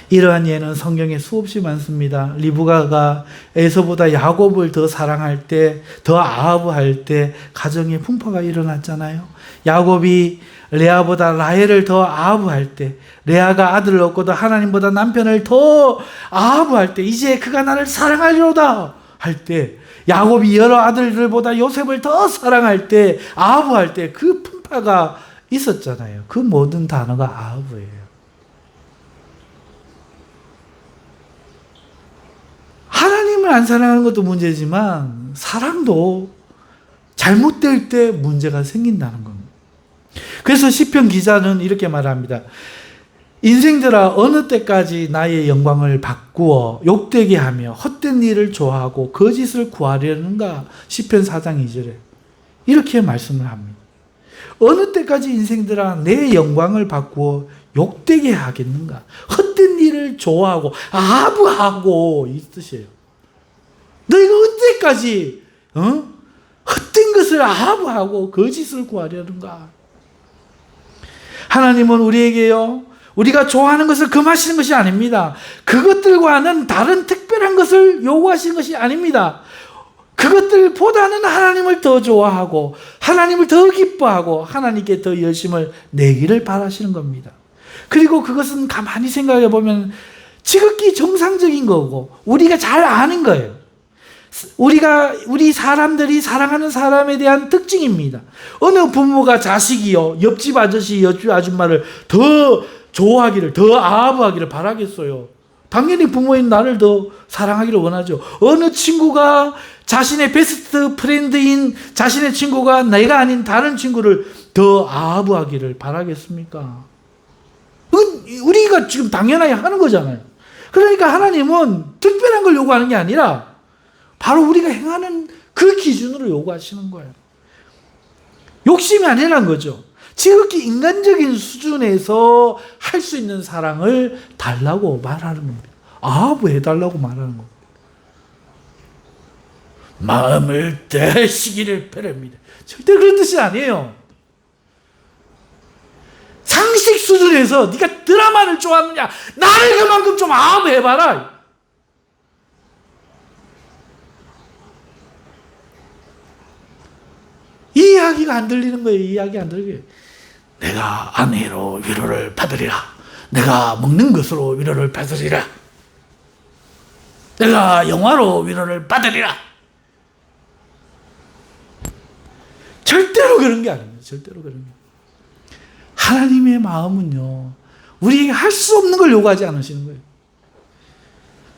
이러한 예는 성경에 수없이 많습니다. 리브가가 에서보다 야곱을 더 사랑할 때, 더 아부할 때 가정에 풍파가 일어났잖아요. 야곱이 레아보다 라헬을 더 아부할 때, 레아가 아들을 얻고도 하나님보다 남편을 더 아부할 때, 이제 그가 나를 사랑하리로다 할 때, 야곱이 여러 아들들보다 요셉을 더 사랑할 때, 아부할 때 그 풍파가 있었잖아요. 그 모든 단어가 아부예요. 하나님을 안 사랑하는 것도 문제지만 사랑도 잘못될 때 문제가 생긴다는 겁니다. 그래서 시편 기자는 이렇게 말합니다. 인생들아 어느 때까지 나의 영광을 바꾸어 욕되게 하며 헛된 일을 좋아하고 거짓을 구하려는가? 시편 4장 2절에 이렇게 말씀을 합니다. 어느 때까지 인생들아 내 영광을 바꾸어 욕되게 하겠는가? 헛된 일을 좋아하고 아부하고 이 뜻이에요. 너희가 언제까지 헛된 것을 아부하고 거짓을 구하려는가? 하나님은 우리에게요, 우리가 좋아하는 것을 금하시는 것이 아닙니다. 그것들과는 다른 특별한 것을 요구하시는 것이 아닙니다. 그것들보다는 하나님을 더 좋아하고 하나님을 더 기뻐하고 하나님께 더 열심을 내기를 바라시는 겁니다. 그리고 그것은 가만히 생각해 보면 지극히 정상적인 거고 우리가 잘 아는 거예요. 우리 사람들이 사랑하는 사람에 대한 특징입니다. 어느 부모가 자식이요, 옆집 아저씨, 옆집 아줌마를 더 좋아하기를, 더 아부하기를 바라겠어요. 당연히 부모인 나를 더 사랑하기를 원하죠. 어느 친구가 자신의 베스트 프렌드인 자신의 친구가 내가 아닌 다른 친구를 더 아부하기를 바라겠습니까? 우리가 지금 당연하게 하는 거잖아요. 그러니까 하나님은 특별한 걸 요구하는 게 아니라 바로 우리가 행하는 그 기준으로 요구하시는 거예요. 욕심이 아니라는 거죠. 지극히 인간적인 수준에서 할 수 있는 사랑을 달라고 말하는 겁니다. 아부해달라고 말하는 겁니다. 마음을 대시기를 바랍니다. 절대 그런 뜻이 아니에요. 상식 수준에서 네가 드라마를 좋아하느냐, 나를 그만큼 좀 아부해봐라. 이 이야기가 안 들리는 거예요. 이 이야기 안 들리게. 내가 아내로 위로를 받으리라. 내가 먹는 것으로 위로를 받으리라. 내가 영화로 위로를 받으리라. 절대로 그런 게 아닙니다. 절대로 그런 게. 하나님의 마음은요, 우리에게 할 수 없는 걸 요구하지 않으시는 거예요.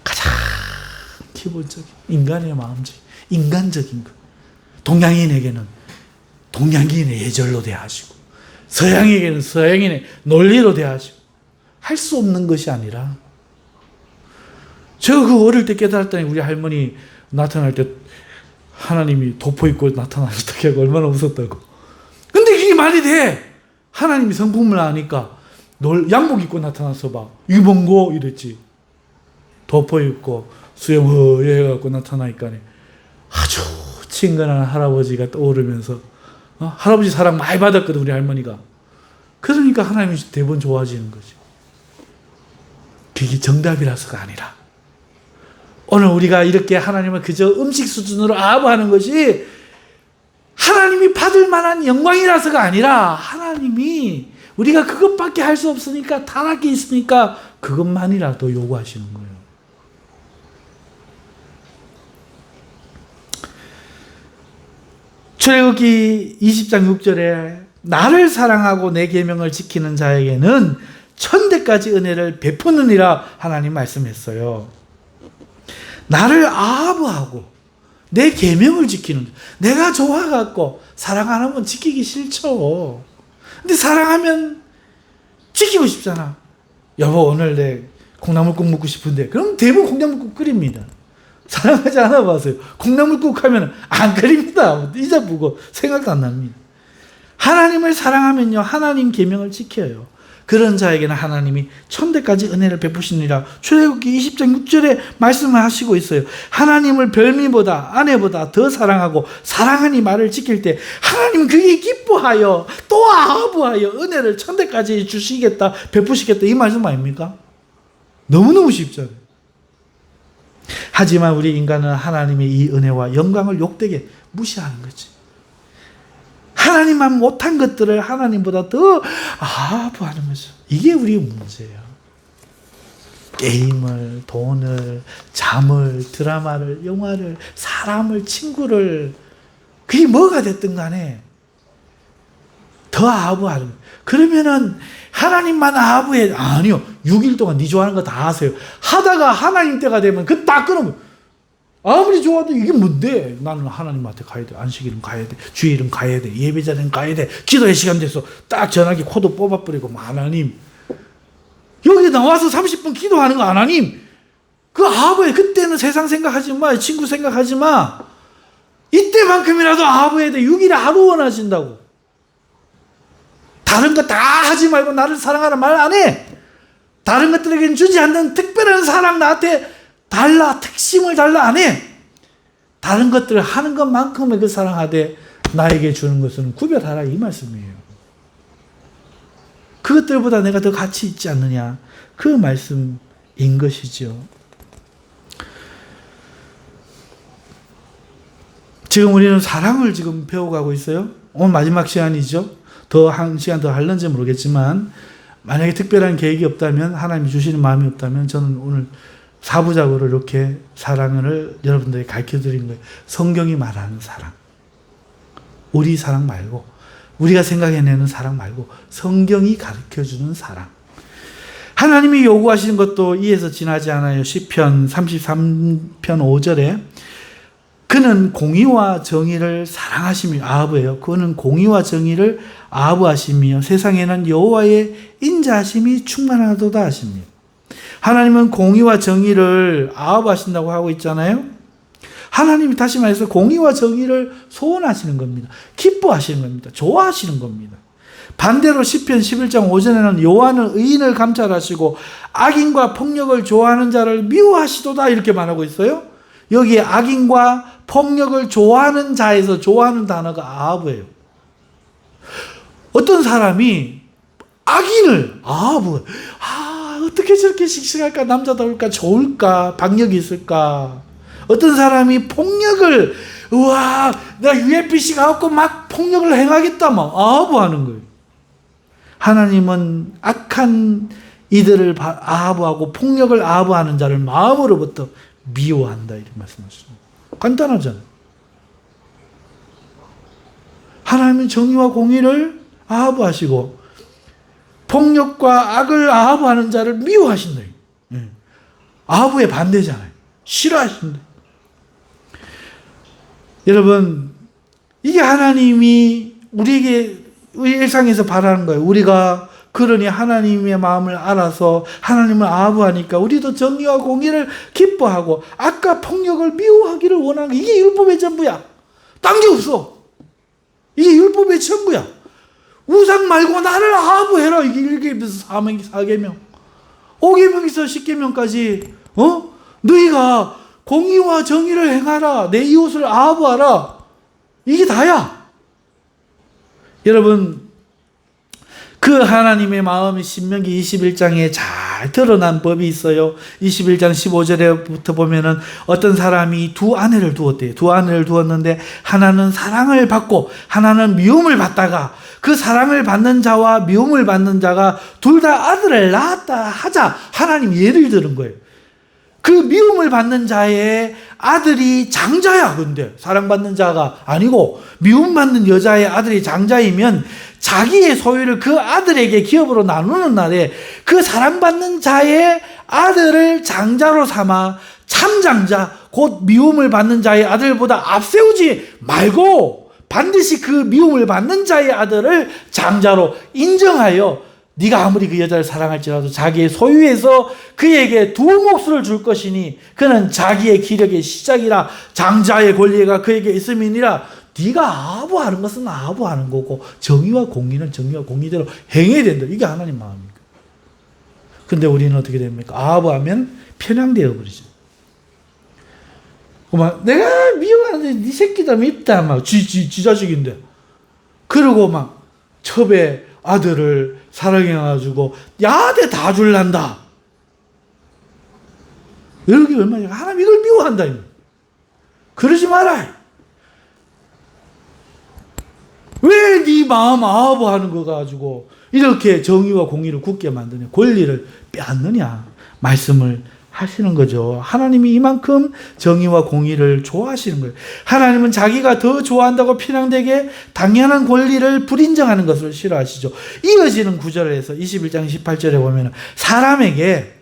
가장 기본적인 인간의 마음지, 인간적인 것. 동양인에게는 동양인의 예절로 대하시고, 서양에게는 서양인의 논리로 대하시고, 할 수 없는 것이 아니라, 제가 그 어릴 때 깨달았더니 우리 할머니 나타날 때 하나님이 도포 입고 나타나셨다고 하고 얼마나 웃었다고. 근데 그게 말이 돼. 하나님이 성품을 아니까 양복 입고 나타나서 봐. 이게 뭔고? 이랬지. 도포 입고 수염 허예 해갖고 나타나니까 아주 친근한 할아버지가 떠오르면서 할아버지 사랑 많이 받았거든 우리 할머니가. 그러니까 하나님이 대부분 좋아지는 거지. 그게 정답이라서가 아니라 오늘 우리가 이렇게 하나님을 그저 음식 수준으로 아부하는 것이 하나님이 받을 만한 영광이라서가 아니라 하나님이 우리가 그것밖에 할 수 없으니까 타락이 있으니까 그것만이라도 요구하시는 거예요. 출애굽기 20장 6절에 나를 사랑하고 내 계명을 지키는 자에게는 천대까지 은혜를 베푸느니라 하나님 말씀했어요. 나를 아부하고 내 계명을 지키는, 내가 좋아갖고 사랑 안 하면 지키기 싫죠. 근데 사랑하면 지키고 싶잖아. 여보 오늘 내 콩나물국 먹고 싶은데 그럼 대부분 콩나물국 끓입니다. 사랑하지 않아 봐서요. 콩나물국 하면 안 끓입니다. 잊어보고 생각도 안 납니다. 하나님을 사랑하면요, 하나님 계명을 지켜요. 그런 자에게는 하나님이 천대까지 은혜를 베푸시니라. 출애굽기 20장 6절에 말씀을 하시고 있어요. 하나님을 별미보다 아내보다 더 사랑하고 사랑하니 말을 지킬 때 하나님은 그게 기뻐하여 또 아부하여 은혜를 천대까지 주시겠다, 베푸시겠다, 이 말씀 아닙니까? 너무너무 쉽잖아요. 하지만 우리 인간은 하나님의 이 은혜와 영광을 욕되게 무시하는 거지. 하나님만 못한 것들을 하나님보다 더 아부하는 거죠. 이게 우리의 문제예요. 게임을, 돈을, 잠을, 드라마를, 영화를, 사람을, 친구를, 그게 뭐가 됐든 간에 더 아부하는 거예요. 그러면은 하나님만 아부해. 아니요. 6일 동안 네 좋아하는 거 다 하세요. 하다가 하나님 때가 되면 그 딱 끊으면 아무리 좋아도 이게 뭔데? 나는 하나님한테 가야 돼. 안식일은 가야 돼. 주일은 가야 돼. 예배자는 가야 돼. 기도의 시간 돼서 딱 전화기 코드 뽑아버리고 하나님 여기 나와서 30분 기도하는 거 하나님 그 아부해. 그때는 세상 생각하지 마. 친구 생각하지 마. 이때만큼이라도 아부해야 돼. 6일에 하루 원하신다고. 다른 거 다 하지 말고 나를 사랑하라 말 안 해. 다른 것들에게는 주지 않는 특별한 사랑 나한테 달라. 특심을 달라 안 해. 다른 것들을 하는 것만큼의 그 사랑하되 나에게 주는 것은 구별하라 이 말씀이에요. 그것들보다 내가 더 가치 있지 않느냐 그 말씀인 것이죠. 지금 우리는 사랑을 지금 배워가고 있어요. 오늘 마지막 시간이죠. 더 한 시간 더 할는지 모르겠지만 만약에 특별한 계획이 없다면 하나님이 주시는 마음이 없다면 저는 오늘 사부작으로 이렇게 사랑을 여러분들에게 가르쳐드린 거예요. 성경이 말하는 사랑. 우리 사랑 말고 우리가 생각해내는 사랑 말고 성경이 가르쳐주는 사랑. 하나님이 요구하시는 것도 이에서 지나지 않아요. 시편 33편 5절에 그는 공의와 정의를 사랑하시며 아부예요. 그는 공의와 정의를 아부하시며 세상에는 여호와의 인자하심이 충만하도다 하십니다. 하나님은 공의와 정의를 아부하신다고 하고 있잖아요. 하나님이 다시 말해서 공의와 정의를 소원하시는 겁니다. 기뻐하시는 겁니다. 좋아하시는 겁니다. 반대로 시편 11장 5절에는 여호와는 의인을 감찰하시고 악인과 폭력을 좋아하는 자를 미워하시도다 이렇게 말하고 있어요. 여기에 악인과 폭력을 좋아하는 자에서 좋아하는 단어가 아부예요. 어떤 사람이 악인을 아부, 어떻게 저렇게 씩씩할까, 남자다울까, 좋을까, 박력이 있을까. 어떤 사람이 폭력을, 나 UFC 가갖고 막 폭력을 행하겠다, 막 아부하는 거예요. 하나님은 악한 이들을 아부하고 폭력을 아부하는 자를 마음으로부터 미워한다 이렇게 말씀하셨습니다. 간단하잖아요. 하나님은 정의와 공의를 아부하시고 폭력과 악을 아부하는 자를 미워하신다. 아부의 반대잖아요. 싫어하신다. 여러분 이게 하나님이 우리에게 우리 일상에서 바라는 거예요. 우리가 그러니 하나님의 마음을 알아서 하나님을 아부하니까 우리도 정의와 공의를 기뻐하고 악과 폭력을 미워하기를 원하는 거. 이게 율법의 전부야. 딴 게 없어. 이게 율법의 전부야. 우상 말고 나를 아부해라. 이게 1계명에서 4계명 5계명에서 10계명까지 너희가 공의와 정의를 행하라. 내 이웃을 아부하라. 이게 다야. 여러분 그 하나님의 마음이 신명기 21장에 잘 드러난 법이 있어요. 21장 15절에부터 보면은 어떤 사람이 두 아내를 두었대요. 두 아내를 두었는데 하나는 사랑을 받고 하나는 미움을 받다가 그 사랑을 받는 자와 미움을 받는 자가 둘 다 아들을 낳았다 하자 하나님 예를 들은 거예요. 그 미움을 받는 자의 아들이 장자야. 근데 사랑받는 자가 아니고 미움받는 여자의 아들이 장자이면 자기의 소유를 그 아들에게 기업으로 나누는 날에 그 사랑받는 자의 아들을 장자로 삼아 참장자 곧 미움을 받는 자의 아들보다 앞세우지 말고 반드시 그 미움을 받는 자의 아들을 장자로 인정하여 네가 아무리 그 여자를 사랑할지라도 자기의 소유에서 그에게 두 몫을 줄 것이니 그는 자기의 기력의 시작이라 장자의 권리가 그에게 있음이니라. 네가 아부하는 것은 아부하는 거고 정의와 공의는 정의와 공의대로 행해야 된다. 이게 하나님 마음입니다. 근데 우리는 어떻게 됩니까? 아부하면 편향되어 버리죠. 막 내가 미워하는데 네 새끼다 밉다 막 지 자식인데 그러고 막 첩에 아들을 사랑해가지고 야대 다 줄란다. 여기 얼마나 하나님 이걸 미워한다. 그러지 마라. 왜 네 마음 아부하는 거 가지고 이렇게 정의와 공의를 굳게 만드냐. 권리를 빼앗느냐. 말씀을 하시는 거죠. 하나님이 이만큼 정의와 공의를 좋아하시는 거예요. 하나님은 자기가 더 좋아한다고 편향되게 당연한 권리를 불인정하는 것을 싫어하시죠. 이어지는 구절에서 21장 18절에 보면 사람에게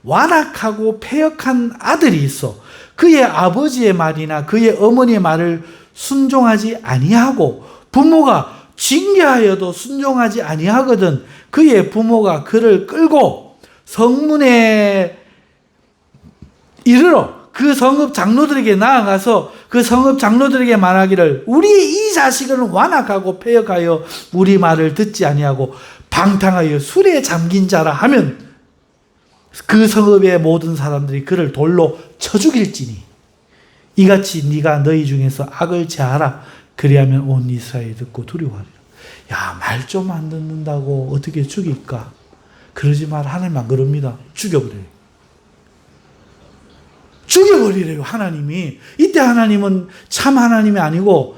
완악하고 패역한 아들이 있어 그의 아버지의 말이나 그의 어머니의 말을 순종하지 아니하고 부모가 징계하여도 순종하지 아니하거든 그의 부모가 그를 끌고 성문에 이르러 그 성읍 장로들에게 나아가서 그 성읍 장로들에게 말하기를 우리의 이 자식은 완악하고 패역하여 우리 말을 듣지 아니하고 방탕하여 술에 잠긴 자라 하면 그 성읍의 모든 사람들이 그를 돌로 쳐 죽일지니 이같이 네가 너희 중에서 악을 제하라 그리하면 온 이스라엘이 듣고 두려워하리라. 야, 말 좀 안 듣는다고 어떻게 죽일까? 그러지 말. 하나님 안 그럽니다. 죽여버려요. 죽여버리래요, 하나님이. 이때 하나님은 참 하나님이 아니고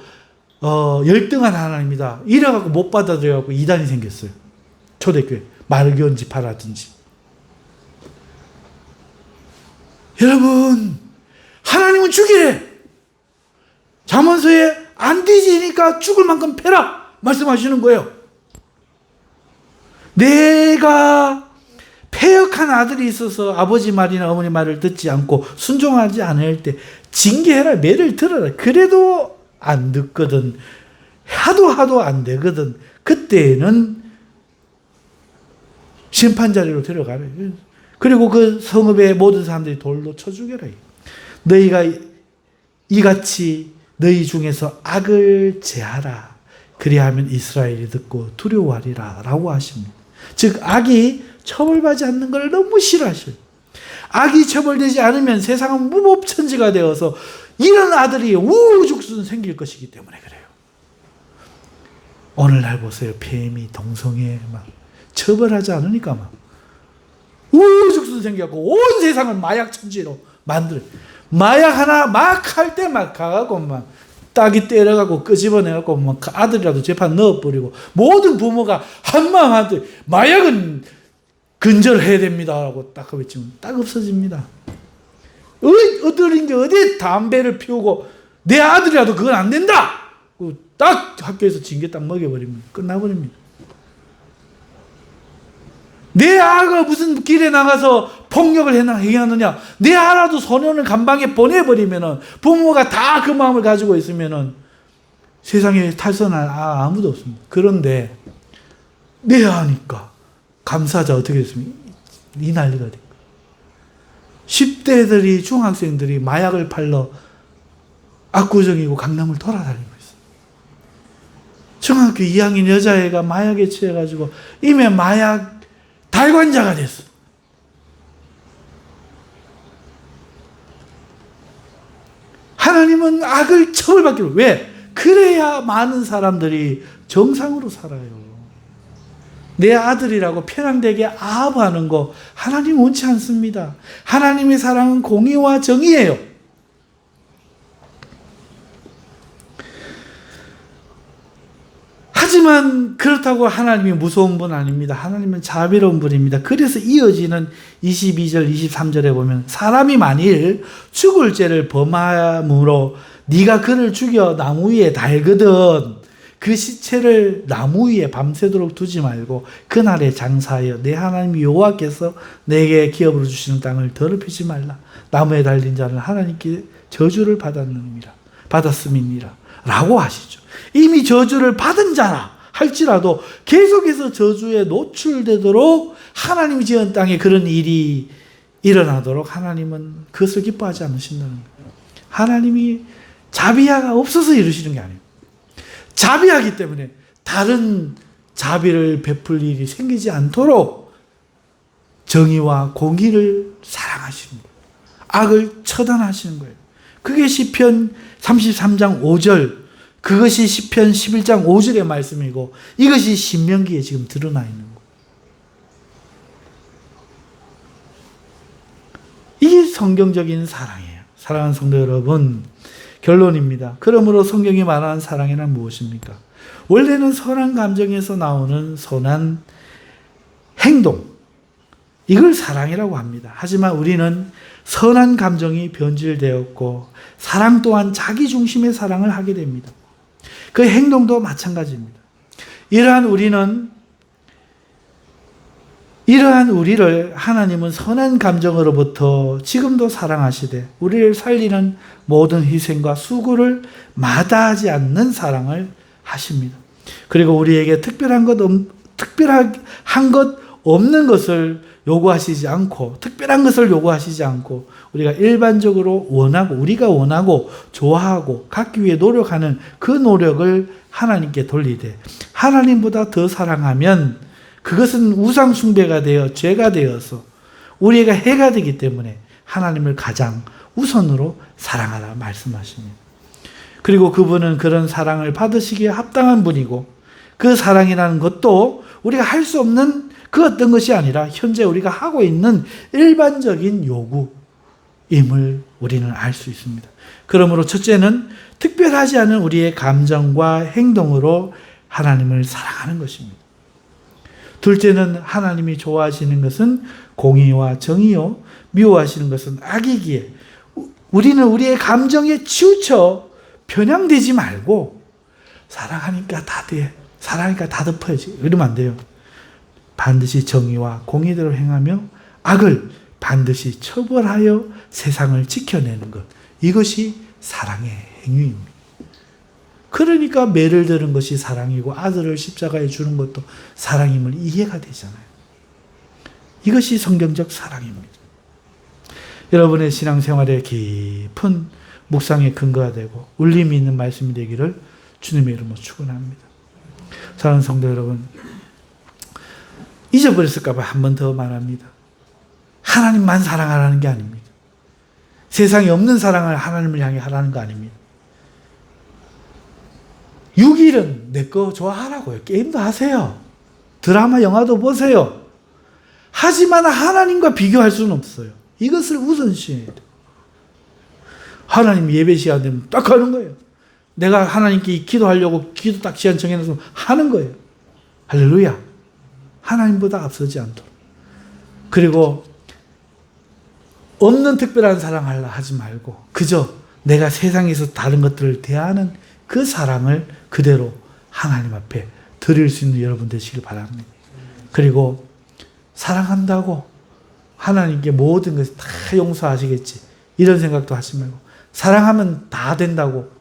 열등한 하나님이다. 이래갖고 못 받아들여갖고 이단이 생겼어요. 초대교회. 마르기온 지파라든지. 여러분, 하나님은 죽이래. 잠언서에 안 뒤지니까 죽을 만큼 패라 말씀하시는 거예요. 내가 패역한 아들이 있어서 아버지 말이나 어머니 말을 듣지 않고 순종하지 않을 때 징계해라, 매를 들어라. 그래도 안 듣거든. 하도 안 되거든. 그때는 심판자리로 데려가래. 그리고 그 성읍의 모든 사람들이 돌로 쳐 죽여라. 너희가 이같이 너희 중에서 악을 제하라. 그리하면 이스라엘이 듣고 두려워하리라 라고 하십니다. 즉 악이 처벌받지 않는 걸 너무 싫어하셔요. 악이 처벌되지 않으면 세상은 무법천지가 되어서 이런 아들이 우후죽순 생길 것이기 때문에 그래요. 오늘날 보세요. 폐미, 동성애 막 처벌하지 않으니까 막 우후죽순 생겨갖고 온 세상을 마약천지로 만들어. 마약 하나 막 할 때 막 가갖고 막 따기 때려갖고 끄집어내갖고 막 아들이라도 재판 넣어버리고 모든 부모가 한마음 한뜻 마약은 근절해야 됩니다 라고 딱 외치면 딱 없어집니다. 어들인지 어디 담배를 피우고 내 아들이라도 그건 안 된다! 딱 학교에서 징계 딱 먹여버리면 끝나버립니다. 내 아가 무슨 길에 나가서 폭력을 행하느냐? 내 아라도 소년을 감방에 보내버리면은 부모가 다 그 마음을 가지고 있으면은 세상에 탈선할 아무도 없습니다. 그런데 내 아니까 감사하자 어떻게 됐습니까? 이 난리가 된 거예요. 10대들이 중학생들이 마약을 팔러 압구정이고 강남을 돌아다니고 있어요. 중학교 2학년 여자애가 마약에 취해가지고 이미 마약 달관자가 됐어. 하나님은 악을 처벌받기로. 왜? 그래야 많은 사람들이 정상으로 살아요. 내 아들이라고 편향되게 아부하는 거 하나님 원치 않습니다. 하나님의 사랑은 공의와 정의예요. 하지만 그렇다고 하나님이 무서운 분 아닙니다. 하나님은 자비로운 분입니다. 그래서 이어지는 22절, 23절에 보면 사람이 만일 죽을 죄를 범함으로 네가 그를 죽여 나무 위에 달거든 그 시체를 나무 위에 밤새도록 두지 말고 그날에 장사하여 내 하나님 여호와께서 내게 기업으로 주시는 땅을 더럽히지 말라. 나무에 달린 자는 하나님께 저주를 받았음이니라 라고 하시죠. 이미 저주를 받은 자라 할지라도 계속해서 저주에 노출되도록 하나님이 지은 땅에 그런 일이 일어나도록 하나님은 그것을 기뻐하지 않으신다는 거예요. 하나님이 자비가 없어서 이러시는 게 아니에요. 자비하기 때문에 다른 자비를 베풀 일이 생기지 않도록 정의와 공의를 사랑하시는 거예요. 악을 처단하시는 거예요. 그게 시편 33장 5절, 그것이 시편 11장 5절의 말씀이고 이것이 신명기에 지금 드러나 있는 거예요. 이게 성경적인 사랑이에요. 사랑하는 성도 여러분, 결론입니다. 그러므로 성경이 말하는 사랑이란 무엇입니까? 원래는 선한 감정에서 나오는 선한 행동, 이걸 사랑이라고 합니다. 하지만 우리는 선한 감정이 변질되었고 사랑 또한 자기 중심의 사랑을 하게 됩니다. 그 행동도 마찬가지입니다. 이러한 우리를 하나님은 선한 감정으로부터 지금도 사랑하시되 우리를 살리는 모든 희생과 수고를 마다하지 않는 사랑을 하십니다. 그리고 우리에게 특별한 것 없는 것을 요구하시지 않고, 특별한 것을 요구하시지 않고, 우리가 일반적으로 우리가 원하고 좋아하고 갖기 위해 노력하는 그 노력을 하나님께 돌리되, 하나님보다 더 사랑하면 그것은 우상숭배가 되어 죄가 되어서 우리에게 해가 되기 때문에 하나님을 가장 우선으로 사랑하라 말씀하십니다. 그리고 그분은 그런 사랑을 받으시기에 합당한 분이고, 그 사랑이라는 것도 우리가 할 수 없는 그 어떤 것이 아니라 현재 우리가 하고 있는 일반적인 요구임을 우리는 알 수 있습니다. 그러므로 첫째는 특별하지 않은 우리의 감정과 행동으로 하나님을 사랑하는 것입니다. 둘째는 하나님이 좋아하시는 것은 공의와 정의요, 미워하시는 것은 악이기에 우리는 우리의 감정에 치우쳐 편향되지 말고 사랑하니까 다 돼, 사랑하니까 다 덮어야지 이러면 안 돼요. 반드시 정의와 공의대로 행하며 악을 반드시 처벌하여 세상을 지켜내는 것, 이것이 사랑의 행위입니다. 그러니까 매를 드는 것이 사랑이고 아들을 십자가에 주는 것도 사랑임을 이해가 되잖아요. 이것이 성경적 사랑입니다. 여러분의 신앙생활에 깊은 묵상의 근거가 되고 울림이 있는 말씀이 되기를 주님의 이름으로 축원합니다. 사랑하는 성도 여러분, 잊어버렸을까 봐 한 번 더 말합니다. 하나님만 사랑하라는 게 아닙니다. 세상에 없는 사랑을 하나님을 향해 하라는 거 아닙니다. 6일은 내 거 좋아하라고요. 게임도 하세요. 드라마, 영화도 보세요. 하지만 하나님과 비교할 수는 없어요. 이것을 우선시해야 돼요. 하나님 예배 시간 되면 딱 하는 거예요. 내가 하나님께 기도하려고 기도 딱 시간 정해놔서 하는 거예요. 할렐루야. 하나님보다 앞서지 않도록. 그리고 없는 특별한 사랑을 하지 말고 그저 내가 세상에서 다른 것들을 대하는 그 사랑을 그대로 하나님 앞에 드릴 수 있는 여러분 되시길 바랍니다. 그리고 사랑한다고 하나님께 모든 것을 다 용서하시겠지 이런 생각도 하지 말고, 사랑하면 다 된다고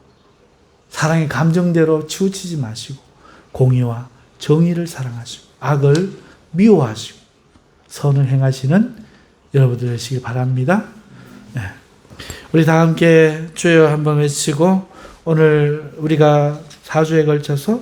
사랑의 감정대로 치우치지 마시고 공의와 정의를 사랑하시고 악을 미워하시고 선을 행하시는 여러분들 되시길 바랍니다. 네. 우리 다 함께 주여 한번 외치고 오늘 우리가 4주에 걸쳐서